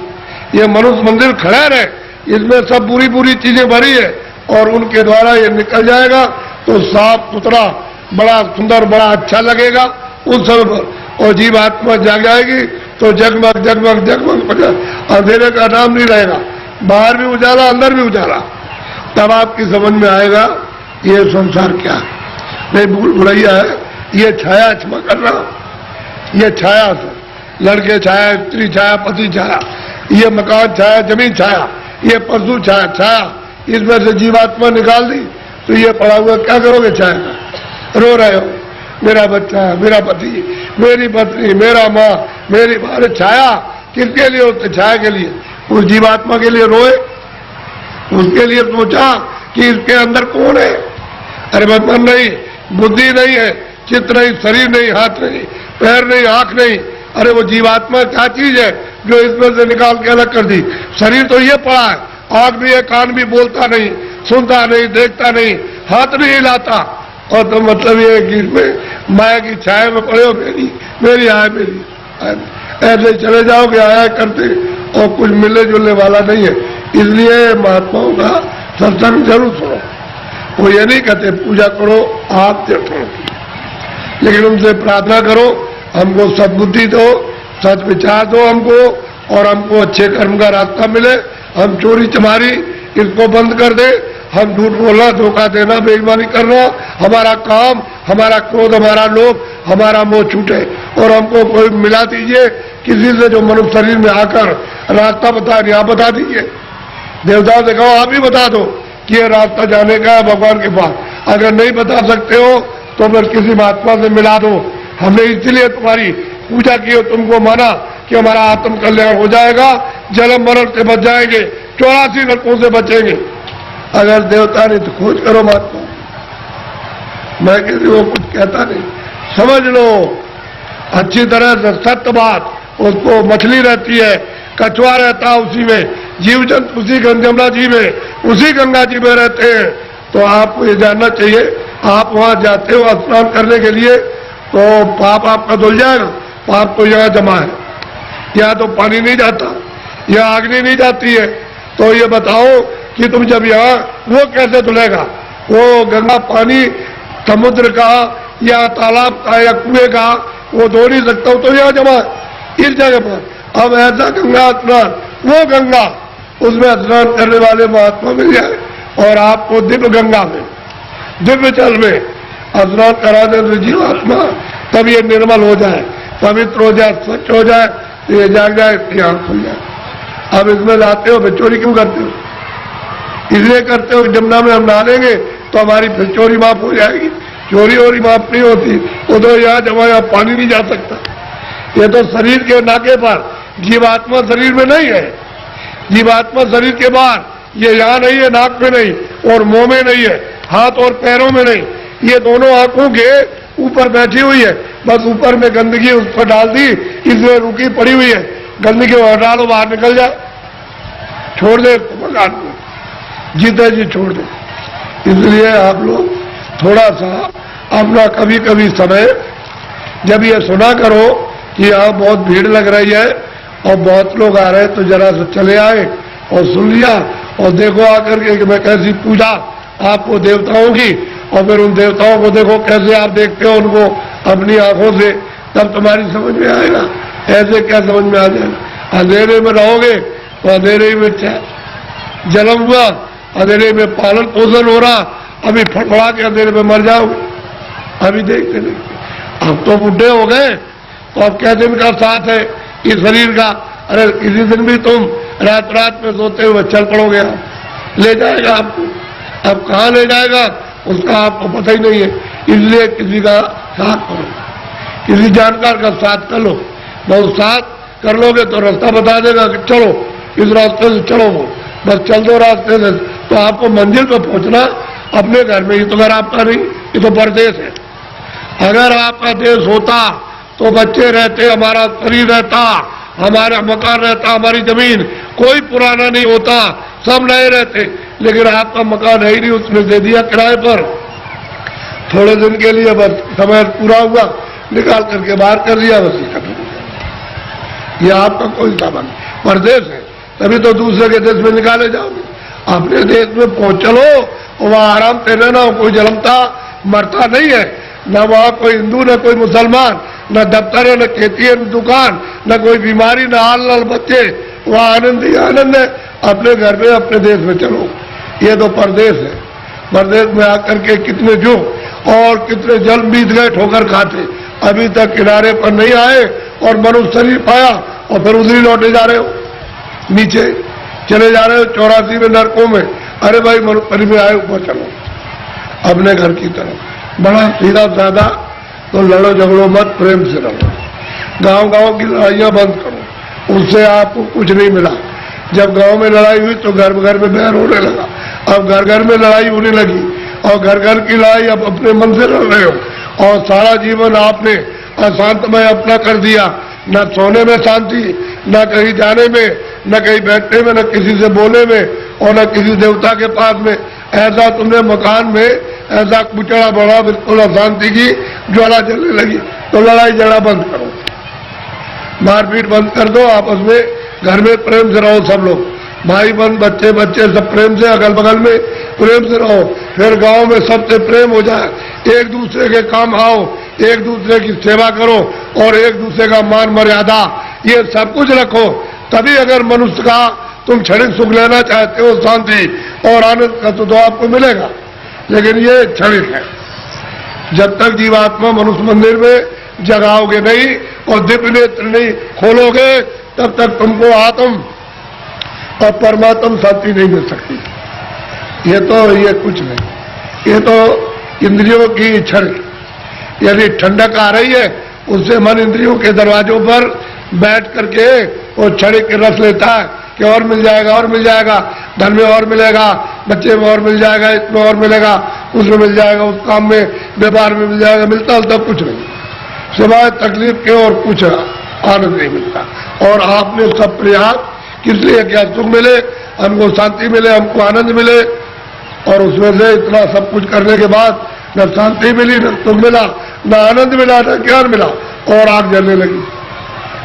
ये मनुष्य मंदिर खैर है, इसमें सब बुरी बुरी चीजें भरी है, और उनके द्वारा ये निकल जाएगा तो साफ सुथरा, बड़ा सुंदर, बड़ा अच्छा लगेगा उस समय पर। और जीवात्मा जाग जाएगी तो जगमग जगमग जगमग, अंधेरे का नाम नहीं रहेगा, बाहर भी उजाला, अंदर भी उजाला। तब आपकी समझ में आएगा ये संसार क्या है। नहीं भूल भुलैया है, ये छाया, क्षमा करना, ये छाया, लड़के छाया, स्त्री छाया, पति छाया, ये मकान छाया, जमीन छाया, ये पशु छाया, छाया, इसमें से जीवात्मा निकाल दी तो ये पड़ा हुआ क्या करोगे छाया का? रो रहे हो, मेरा बच्चा, मेरा पति, मेरी पत्नी, मेरा माँ, मेरी बारे छाया किसके लिए होते? छाया के लिए। उस जीवात्मा के लिए रोए, उसके लिए सोचा कि इसके अंदर कौन है? अरे मन नहीं, बुद्धि नहीं है, चित्त नहीं, शरीर नहीं, हाथ नहीं, पैर नहीं, आंख नहीं। अरे वो जीवात्मा क्या चीज है जो इसमें से निकाल के अलग कर दी? शरीर तो ये पड़ा है, आंख भी है, कान भी, बोलता नहीं, सुनता नहीं, देखता नहीं, हाथ नहीं हिलाता। और तो मतलब ये है कि इसमें माया की छाया में पड़े हो, मेरी आय मेरी, ऐसे चले जाओगे आया करते और कुछ मिलने जुलने वाला नहीं है। इसलिए महात्माओं का सत्संग जरूर सुनो। वो ये नहीं कहते पूजा करो, आप देखो, लेकिन उनसे प्रार्थना करो हमको सद्बुद्धि दो, सच विचार दो हमको, और हमको अच्छे कर्म का रास्ता मिले। हम चोरी चमारी इसको बंद कर दे, हम झूठ बोलना, धोखा देना, बेईमानी करना, हमारा काम, हमारा क्रोध, हमारा लोभ, हमारा मोह छूटे। और हमको कोई मिला दीजिए किसी से जो मनुष्य शरीर में आकर रास्ता बता दिया, आप बता दीजिए। देवताओं से कहो आप ही बता दो कि ये रास्ता जाने का है भगवान के पास। अगर नहीं बता सकते हो तो फिर किसी महात्मा से मिला दो। हमने इसलिए तुम्हारी पूजा की हो, तुमको माना कि हमारा आत्म कल्याण हो जाएगा, जन्म मरण से बच जाएंगे, 84 नरकों से बचेंगे। अगर देवता नहीं तो खोज करो महात्मा। मैं किसी को कुछ कहता नहीं, समझ लो अच्छी तरह से सत्य बात। उसको मछली रहती है, कछुआ रहता है उसी में, जीव जंतु उसी यमुना जी में, उसी गंगा जी में रहते हैं। तो आपको ये जानना चाहिए, आप वहां जाते हो स्नान करने के लिए तो पाप आपका धुल जाएगा। पाप तो यहाँ जमा है, यहाँ तो पानी नहीं जाता, यहाँ अग्नि नहीं जाती है। तो ये बताओ कि तुम जब यहाँ, वो कैसे धुलेगा? वो गंगा पानी समुद्र का या तालाब का या कुएं का वो धो नहीं सकता, तो यहाँ जमा है इस जगह पर। अब ऐसा गंगा स्नान, वो गंगा, उसमें स्नान करने वाले महात्मा मिल जाए और आपको दिव्य गंगा में, दिव्य जल में स्नान करा दे तो जीवात्मा तब ये निर्मल हो जाए, पवित्र हो जाए, स्वच्छ हो जाए, तो ये जाग जाए, इसकी आंख खुल जाए। अब इसमें लाते हो, फिर चोरी क्यों करते हो? इसलिए करते हो जमुना में हम नहालेंगे तो हमारी फिर चोरी माफ हो जाएगी। चोरी वोरी माफ नहीं होती, वो तो यहाँ जमा, यहाँ पानी नहीं जा सकता। ये तो शरीर के नाके पर, जीवात्मा शरीर में नहीं है। जीवात्मा शरीर के बाहर, ये यहाँ नहीं है, नाक में नहीं, और मुंह में नहीं है, हाथ और पैरों में नहीं, ये दोनों आंखों के ऊपर बैठी हुई है। बस ऊपर में गंदगी उस पर डाल दी, इसमें रुकी पड़ी हुई है। गंदगी डालो, बाहर निकल जाए, छोड़ दे भगवान को, जीते जी छोड़ दे। इसलिए आप लोग थोड़ा सा अपना कभी कभी समय, जब ये सुना करो कि यहाँ बहुत भीड़ लग रही है और बहुत लोग आ रहे हैं, तो जरा से चले आए और सुन लिया और देखो आकर के कि मैं कैसी पूजा आपको देवताओं की, और फिर उन देवताओं को देखो कैसे आप देखते हो उनको अपनी आंखों से, तब तुम्हारी समझ में आएगा। ऐसे क्या समझ में आ जाएगा? अंधेरे में रहोगे तो अंधेरे में जन्म हुआ, अंधेरे में पालन पोषण हो रहा, अभी फटफड़ा के अंधेरे में मर जाओगे। अभी देखते देखते अब तो बुढ़े हो गए, तो अब क्या दिन का साथ है इस शरीर का? अरे किसी दिन भी तुम रात रात में सोते हुए चल पड़ोगे, आप ले जाएगा आपको। अब कहाँ ले जाएगा उसका आपको पता ही नहीं है। इसलिए किसी का साथ करो, किसी जानकार का साथ कर लो। बहुत साथ कर लोगे तो रास्ता बता देगा कि चलो इस रास्ते से चलो, वो बस चल दो रास्ते से, तो आपको मंजिल पर पहुंचना अपने घर में। ये तो घर आपका नहीं, ये तो परदेश है। अगर आपका देश होता तो बच्चे रहते, हमारा शरीर रहता, हमारा मकान रहता, हमारी जमीन, कोई पुराना नहीं होता, सब नए रहते। लेकिन आपका मकान है ही नहीं, उसने दे दिया किराए पर थोड़े दिन के लिए, बस समय पूरा हुआ निकाल करके बाहर कर दिया, बस खत्म हो गया। ये आपका कोई सामान परदेश है, तभी तो दूसरे के देश में निकाले जाओगे। अपने देश में पहुंच चलो, वहां आराम से रहना, कोई जलमता मरता नहीं है, न वहां कोई हिंदू न कोई मुसलमान, न दफ्तर है, न खेती है, न दुकान, न कोई बीमारी, न हाल लाल बच्चे, वहां आनंद ही आनंद है। अपने घर में अपने देश में चलो। ये तो परदेश है। परदेश में आकर के कितने जो और कितने जल बीत गए ठोकर खाते, अभी तक किनारे पर नहीं आए और मनुष्य शरीर पाया और फिर उधर ही लौटे जा रहे हो, नीचे चले जा रहे हो 84 में नरकों में। अरे भाई मनुष्य में आए ऊपर चलो, अपने घर की तरफ। बड़ा सीधा साधा, तो लड़ो झगड़ो मत, प्रेम से रहो। गांव की लड़ाइयां बंद करो, उससे आपको कुछ नहीं मिला। जब गांव में लड़ाई हुई तो घर घर में बैर होने लगा, अब घर घर में लड़ाई होने लगी, और घर घर की लड़ाई अब अपने मन से लड़ रहे हो, और सारा जीवन आपने अशांतमय अपना कर दिया। न सोने में शांति, न कहीं जाने में, न कहीं बैठने में, न किसी से बोलने में, और न किसी देवता के पास में। ऐसा तुमने मकान में ऐसा कुचड़ा बढ़ा, बिल्कुल अशांति की ज्वाला जलने लगी। तो लड़ाई झगड़ा बंद करो, मारपीट बंद कर दो, आपस में घर में प्रेम से रहो। सब लोग भाई बहन, बच्चे बच्चे सब प्रेम से, अगल बगल में प्रेम से रहो। फिर गांव में सबसे प्रेम हो जाए, एक दूसरे के काम आओ, एक दूसरे की सेवा करो, और एक दूसरे का मान मर्यादा ये सब कुछ रखो। तभी अगर मनुष्य का तुम क्षणिक सुख लेना चाहते हो, शांति और आनंद का, तो आपको मिलेगा। लेकिन ये क्षणिक है। जब तक जीवात्मा मनुष्य मंदिर में जगाओगे नहीं और दिव्य नेत्र नहीं खोलोगे, तब तक तुमको आत्म और परमात्म शांति नहीं मिल सकती। ये कुछ नहीं, ये तो इंद्रियों की क्षण। यदि ठंडक आ रही है, उससे मन इंद्रियों के दरवाजों पर बैठ करके वो क्षणिक रस लेता है कि और मिल जाएगा, और मिल जाएगा, धन में और मिलेगा, बच्चे में और मिल जाएगा, इसमें और मिलेगा, उसमें मिल जाएगा, उस काम में व्यापार में मिल जाएगा। मिलता तब कुछ नहीं, सिवाय तकलीफ के और कुछ आनंद नहीं मिलता। और आपने सब प्रयास किस लिए क्या? सुख मिले, हमको शांति मिले, हमको आनंद मिले, और उसमें से इतना सब कुछ करने के बाद न शांति मिली, न सुख मिला, न आनंद मिला, न ज्ञान मिला, और आग जलने लगी।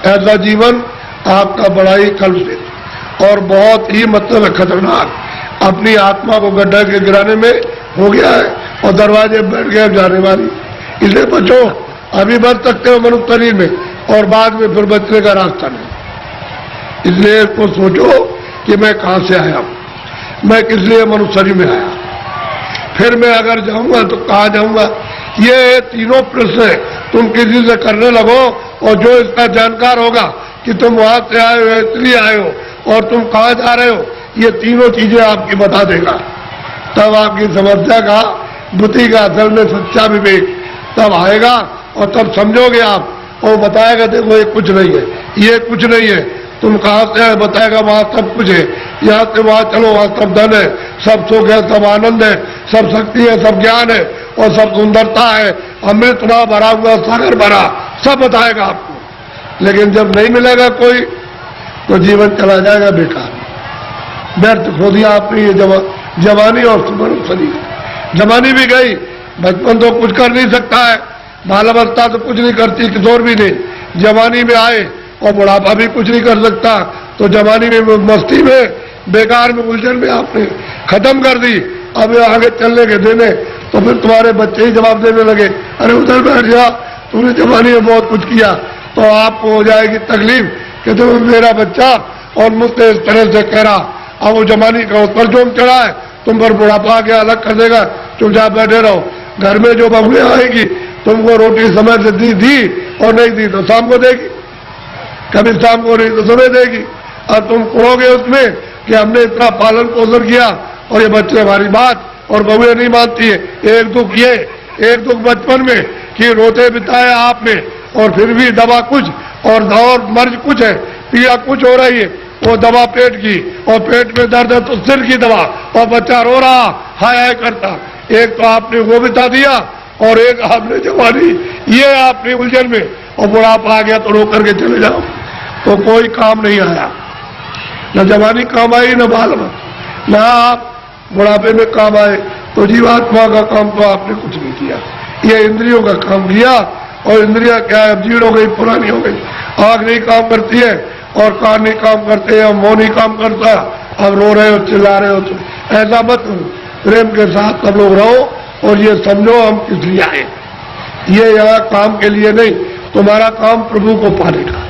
ऐसा जीवन आपका बड़ा ही कलुषित और बहुत ही मतलब खतरनाक अपनी आत्मा को गड्ढा के गिराने में हो गया है, और दरवाजे बैठ गए जाने वाली। इसलिए बचो, अभी बच सकते हो मनुष्य शरीर में, और बाद में फिर बचने का रास्ता नहीं। इसलिए इसको सोचो कि मैं कहां से आया हूं, मैं किस लिए मनुष्य शरीर में आया, फिर मैं अगर जाऊंगा तो कहां जाऊंगा। ये तीनों प्रश्न तुम किसी से करने लगो, और जो इसका जानकार होगा कि तुम वहां से आए हो, इसलिए आए हो, और तुम कहां जा रहे हो, ये तीनों चीजें आपकी बता देगा। तब आपकी समस्या का, बुद्धि का असल में सच्चा विवेक तब आएगा, और तब समझोगे आप। और बताएगा देखो ये कुछ नहीं है, ये कुछ नहीं है, तुम कहां से आए बताएगा, वहां सब कुछ है, यहाँ से वहां चलो, वहां सब धन है, सब सुख है, सब आनंद है, सब शक्ति है, सब ज्ञान है, और सब सुंदरता है, अमृत ना भरा हुआ सागर भरा, सब बताएगा आपको। लेकिन जब नहीं मिलेगा कोई, तो जीवन चला जाएगा बेकार, व्यर्थ खो दिया आपने। ये जवानी और शरीर, जवानी भी गई, बचपन तो कुछ कर नहीं सकता है, बाल अवस्था तो कुछ नहीं करती, किशोर भी नहीं, जवानी में आए और बुढ़ापा भी कुछ नहीं कर सकता। तो जवानी में मस्ती में, बेकार में, उलझन में आपने खत्म कर दी। अब आगे चलने के देने तो फिर तुम्हारे बच्चे ही जवाब देने लगे, अरे उधर बैठ जा, तूने जवानी में बहुत कुछ किया। तो आपको हो जाएगी तकलीफ कि तुम मेरा बच्चा और मुझसे इस तरह से कह रहा। अब वो जवानी का उस पर जोम चढ़ा है, तुम पर बुढ़ापा के अलग कर देगा, चुपचाप बैठे रहो। घर में जो बहुएं आएगी, तुमको रोटी समय से दी और नहीं दी तो शाम को देगी, कभी शाम को नहीं तो सुबह देगी, और तुम कहोगे उसमें कि हमने इतना पालन पोषण किया और ये बच्चे हमारी बात और बहुएं नहीं मानती है। एक दुख ये, एक दुख बचपन में कि रोते बिताया आपने, और फिर भी दवा कुछ और मर्ज कुछ है, पीड़ा कुछ हो रही है, वो दवा पेट की, और पेट में दर्द है तो सिर की दवा, और बच्चा रो रहा हाय हाय करता। एक तो आपने वो बिता दिया, और एक आपने जवानी, ये आपने उलझन में, और बुढ़ापा आ गया तो रो करके चले जाओ, तो कोई काम नहीं आया। न जवानी काम आई, न बाल में, न आप बुढ़ापे में काम आए। तो जीवात्मा का काम तो आपने कुछ नहीं किया, ये इंद्रियों का काम किया। और इंद्रिया क्या है, जीर्ण हो गई, पुरानी हो गई, आँख नहीं काम करती है, और कान नहीं काम करते हैं, मुंह नहीं काम करता। अब रो रहे हो, चिल्ला रहे हो, तो ऐसा मत प्रेम के साथ सब लोग रहो, और ये समझो हम किस लिए आए। ये यहाँ काम के लिए नहीं, तुम्हारा काम प्रभु को पाने का,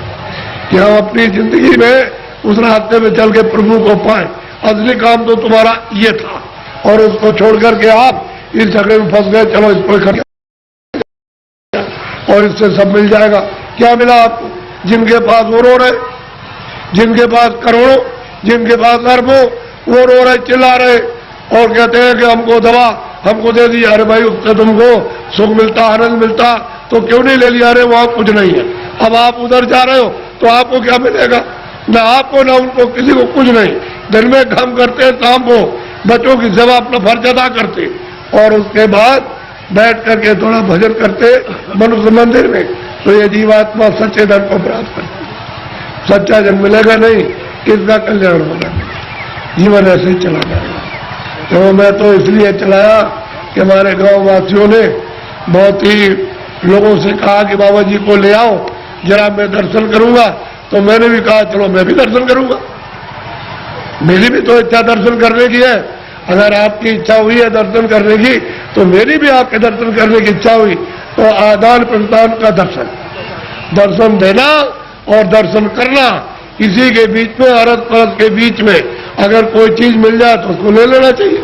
कि हम अपनी जिंदगी में उस रास्ते में चल के प्रभु को पाए। असली काम तो तुम्हारा ये था, और उसको छोड़ करके आप इस झगड़े में फंस गए। चलो इस पर और इससे सब मिल जाएगा। क्या मिला आपको? जिनके पास वो रो रहे, जिनके पास करोड़ों, जिनके पास अरबों, वो रो रहे, चिल्ला रहे, और कहते हैं कि हमको दवा, हमको दे दिया, अरे भाई उससे तुमको सुख मिलता, आनंद मिलता तो क्यों नहीं ले लिया? अरे वहां कुछ नहीं है। अब आप उधर जा रहे हो तो आपको क्या मिलेगा? ना आपको ना उनको, किसी को कुछ नहीं। दिन में काम करते, शाम को बच्चों की सेवा अपना फर्ज अदा करते और उसके बाद बैठ करके थोड़ा भजन करते मनुष्य मंदिर में, तो ये जीवात्मा सच्चे धन को प्राप्त करती। सच्चा जन मिलेगा नहीं, किसका कल्याण होगा? जीवन ऐसे ही चला जाएगा। तो मैं तो इसलिए चलाया कि हमारे गांव वासियों ने बहुत ही लोगों से कहा कि बाबा जी को ले आओ जरा, मैं दर्शन करूंगा। तो मैंने भी कहा चलो मैं भी दर्शन करूंगा। मेरी भी तो इच्छा दर्शन करने की है। अगर आपकी इच्छा हुई है दर्शन करने की तो मेरी भी आपके दर्शन करने की इच्छा हुई। तो आदान प्रदान का दर्शन, दर्शन देना और दर्शन करना, इसी के बीच में, अरस परस के बीच में अगर कोई चीज मिल जाए तो उसको ले लेना चाहिए।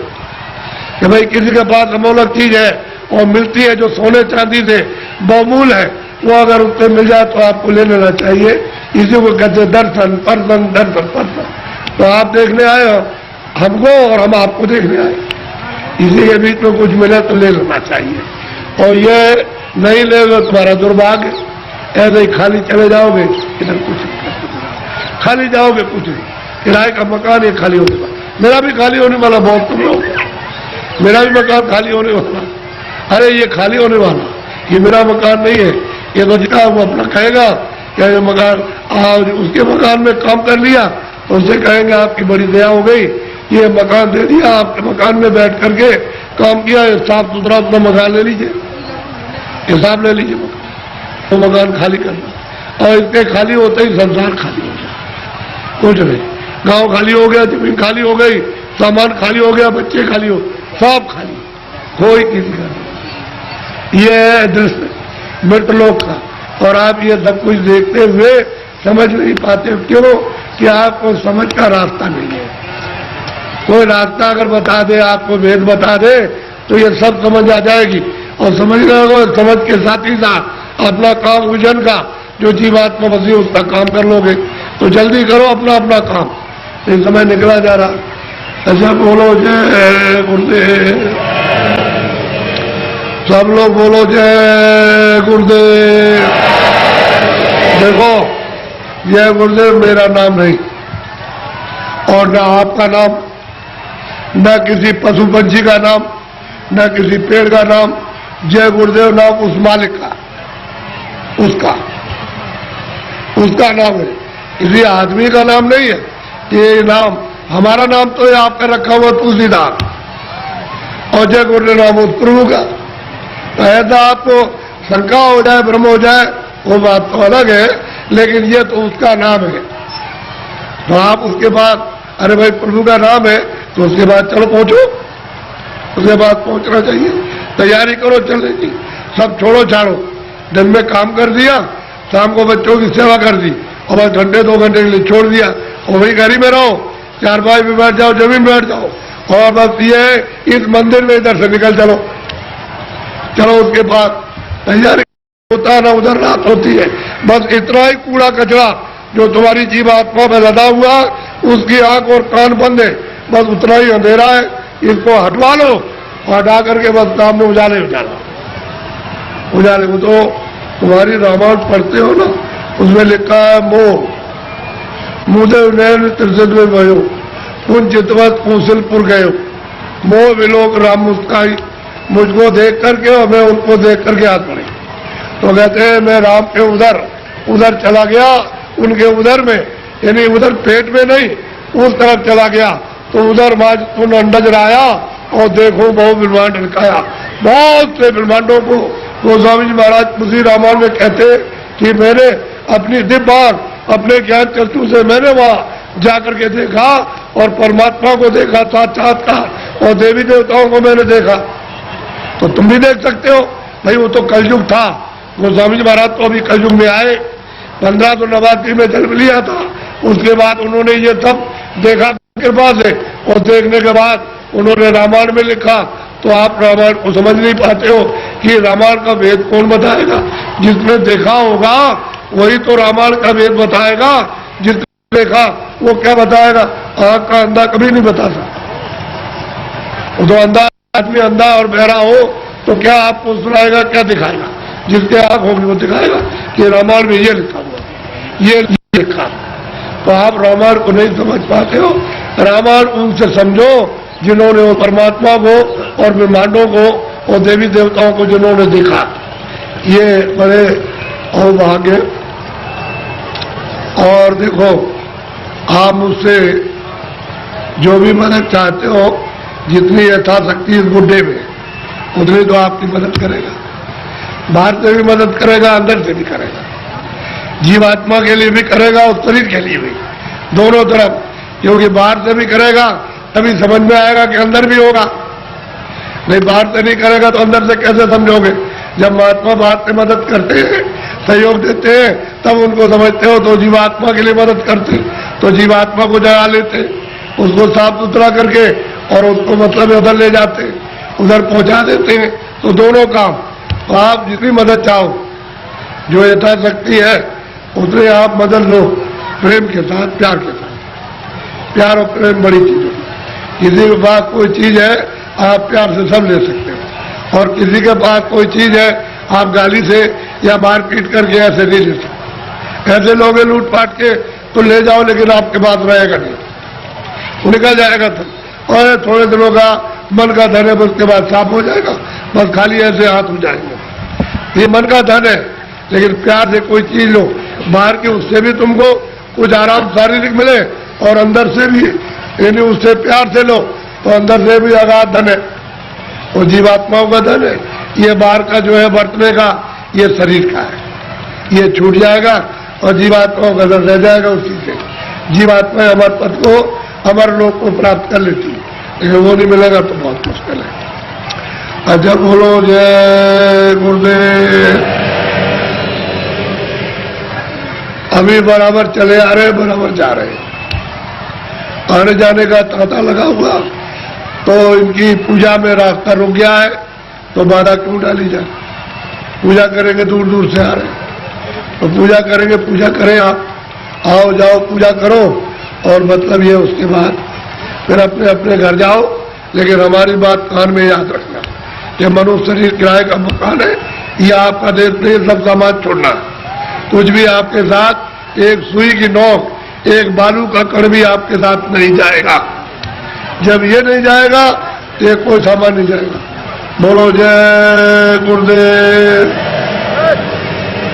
कि भाई किसी के पास अमूल्य चीज है और मिलती है जो सोने चांदी से बहुमूल्य है, वो अगर उससे मिल जाए तो आपको ले लेना चाहिए। इसी को कहते दर्शन परसन, दर्शन परसन। तो आप देखने आए हो हमको और हम आपको देखने आए, इसी के बीच में कुछ मिले तो ले लेना चाहिए। और ये नहीं ले लो तुम्हारा दुर्भाग्य, ऐसे ही खाली चले जाओगे, इधर कुछ नहीं, खाली जाओगे कुछ नहीं। किराए का मकान ये खाली होने वाला, मेरा भी खाली होने वाला, बहुत तुम लोग, मेरा भी मकान खाली होने वाला। अरे ये खाली होने वाला, ये मेरा मकान नहीं है। ये तो जितना वो अपना कहेगा क्या ये मकान, उसके मकान में काम कर लिया तो उसे कहेंगे आपकी बड़ी दया हो गई, ये मकान दे दिया, आपके मकान में बैठ करके काम किया, साफ सुथरा अपना मकान ले लीजिए, हिसाब ले लीजिए मकान। तो मकान खाली करना, और इसके खाली होते ही संसार खाली हो जाए, कुछ नहीं। गांव खाली हो गया, जमीन खाली हो गई, सामान खाली हो गया, बच्चे खाली हो, सब खाली, कोई किसी का नहीं। ये है दृश्य मृतलोक का। और आप ये सब कुछ देखते हुए समझ नहीं पाते, क्यों? कि आपको समझ का रास्ता नहीं है। कोई रास्ता अगर बता दे, आपको भेद बता दे, तो ये सब समझ आ जाएगी। और समझना होगा, समझ के साथ ही साथ अपना काम विजन का जो जीवात्मा बसी उसका काम कर लोगे। तो जल्दी करो अपना अपना काम, ये समय निकला जा रहा। ऐसा बोलो जय गुरुदेव, सब लोग बोलो जय गुरुदेव। देखो जय गुरुदेव मेरा नाम नहीं और न आपका नाम, न किसी पशु पंछी का नाम, न किसी पेड़ का नाम। जय गुरुदेव नाम उस मालिक का, उसका नाम है, किसी आदमी का नाम नहीं है। ये नाम हमारा नाम तो है आपका रखा हुआ तुलसीदास, और जय गुरुदेव नाम उस प्रभु का। तो ऐसा आपको शंका हो जाए, भ्रम हो जाए, वो बात तो अलग है, लेकिन ये तो उसका नाम है। तो आप उसके बाद, अरे भाई प्रभु का नाम है तो उसके बाद चलो पहुंचो, उसके बाद पहुंचना चाहिए, तैयारी करो चलने की। सब छोड़ो छाड़ो, दिन में काम कर दिया, शाम को बच्चों की सेवा कर दी, और बस घंटे 2 घंटे के लिए छोड़ दिया, और वही घर ही में रहो, चारपाई में बैठ जाओ, जमीन में बैठ जाओ, और बस ये इस मंदिर में इधर से निकल चलो। उसके बाद तैयारी होता है ना, उधर रात होती है। बस इतना ही कूड़ा कचरा जो तुम्हारी जीवात्मा में लदा हुआ, उसकी आंख और कान बंद है, बस उतना ही अंधेरा है, इसको हटवा लो, और हटा करके बस सामने उजाले वो तो तुम्हारी रामायण पढ़ते हो ना, उसमें लिखा है मोह मुदेव नैन त्रिशत में भयो, पुन चितवत कौशलपुर गयो, मोह विलोक राम मुस्काई। मुझको देख करके और मैं उनको देख करके हाथ पड़े। तो कहते हैं मैं राम के उधर चला गया, उनके उधर में, यानी उधर पेट में नहीं, उस तरफ चला गया। तो उधर तुम अंडज आया और देखो बहु ब्रह्मांड दिखाया। बहुत से ब्रह्मांडों को गोस्वामी जी महाराज उसी रामायण में कहते कि मैंने अपनी दिव्य आंख, अपने ज्ञान चक्षु से मैंने वहां जाकर के देखा और परमात्मा को देखा साक्षात्कार, और देवी देवताओं को मैंने देखा। तो तुम भी देख सकते हो भाई, वो तो कलयुग था। गोस्वामी जी महाराज तो अभी कलयुग में आए, 1589 में जन्म लिया था। उसके बाद उन्होंने ये सब देखा कृपा से, और देखने के बाद उन्होंने रामायण में लिखा। तो आप रामायण को समझ नहीं पाते हो कि रामायण का वेद कौन बताएगा? जिसने देखा होगा वही तो रामायण का वेद बताएगा, जिसने देखा वो क्या बताएगा? आंख का अंधा कभी नहीं बता सकता, वो तो अंधा आदमी अंधा और बहरा हो तो क्या आपको सुनाएगा, क्या दिखाएगा? जिसके आंख होगी वो दिखाएगा कि रामायण में ये लिखा हुआ, ये लिखा। तो आप रामायण को नहीं समझ पाते हो। रामायण उनसे समझो जिन्होंने वो परमात्मा को और ब्रह्मांडों को और देवी देवताओं को जिन्होंने देखा। ये बड़े अवभाग्य। और देखो, आप मुझसे जो भी मदद चाहते हो, जितनी यथाशक्ति इस बुढ़े में, उतनी तो आपकी मदद करेगा। बाहर से भी मदद करेगा, अंदर से भी करेगा। जीवात्मा के लिए भी करेगा और शरीर के लिए भी, दोनों तरफ। क्योंकि बाहर से भी करेगा तभी समझ में आएगा कि अंदर भी होगा। नहीं, बाहर से नहीं करेगा तो अंदर से कैसे समझोगे? जब महात्मा बाहर से मदद करते हैं, सहयोग देते हैं, तब उनको समझते हो। तो जीवात्मा के लिए मदद करते तो जीवात्मा को जगा लेते, उसको साफ सुथरा करके और उसको मतलब उधर ले जाते, उधर पहुंचा देते हैं। तो दोनों काम। तो आप जितनी मदद चाहो, जो यथाशक्ति है उतने आप मदद लो, प्रेम के साथ, प्यार के साथ। प्यार और प्रेम बड़ी चीज है। किसी के पास कोई चीज है, आप प्यार से सब ले सकते हो, और किसी के पास कोई चीज है, आप गाली से या मारपीट करके ऐसे नहीं ले सकते। ऐसे लोगे लूट पाट के तो ले जाओ, लेकिन आपके पास रहेगा नहीं, निकल जाएगा। तो और थोड़े दिनों का मन का धन है, उसके बाद साफ हो जाएगा, बस खाली ऐसे हाथ हो जाएंगे। ये मन का धन है। लेकिन प्यार से कोई चीज लो, बाहर के उससे भी तुमको कुछ आराम शारीरिक मिले, और अंदर से भी, यानी उससे प्यार से लो तो अंदर से भी अगाध धन है। और जीवात्माओं का धन है। ये बाहर का जो है बरतने का, ये शरीर का है, ये छूट जाएगा और जीवात्माओं का धन रह जाएगा उसी से। जीवात्मा अमर पद को, अमर लोक को प्राप्त कर लेती है, लेकिन वो नहीं मिलेगा तो बहुत मुश्किल है। अच्छा, बोलो जय गुरुदेव। अभी बराबर चले आ रहे, बराबर जा रहे, आने जाने का तांता लगा हुआ। तो इनकी पूजा में रास्ता रुक गया है, तो बाधा क्यों डाली जाए? पूजा करेंगे, दूर दूर से आ रहे, तो पूजा करेंगे, पूजा करें। आप आओ जाओ पूजा करो, और मतलब ये उसके बाद फिर अपने अपने घर जाओ। लेकिन हमारी बात कान में याद रखना कि मनुष्य शरीर किराए का मकान है, ये आपका देश नहीं, सब समाज छोड़ना। कुछ भी आपके साथ, एक सुई की नोक, एक बालू का कण भी आपके साथ नहीं जाएगा। जब ये नहीं जाएगा तो ये कोई सामान नहीं जाएगा। बोलो जय गुरुदेव,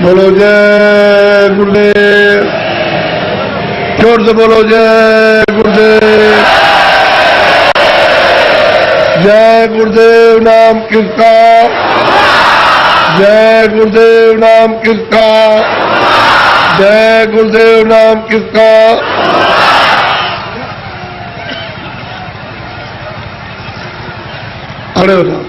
बोलो जय गुरुदेव, जोर से बोलो जय गुरुदेव। जय गुरुदेव नाम किसका, जय गुरुदेव नाम किसका, जय गुरुदेव नाम किसका। खड़े हो जाओ।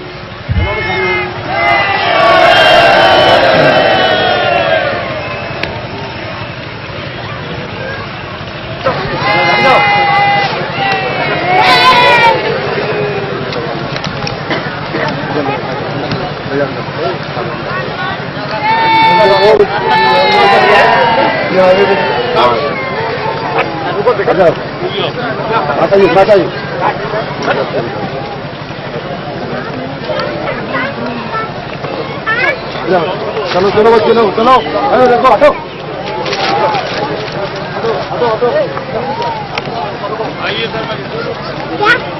बताइए चलो चलो बच्चे लोग, चलो देखो, हटो हटो हटो, आइए सर।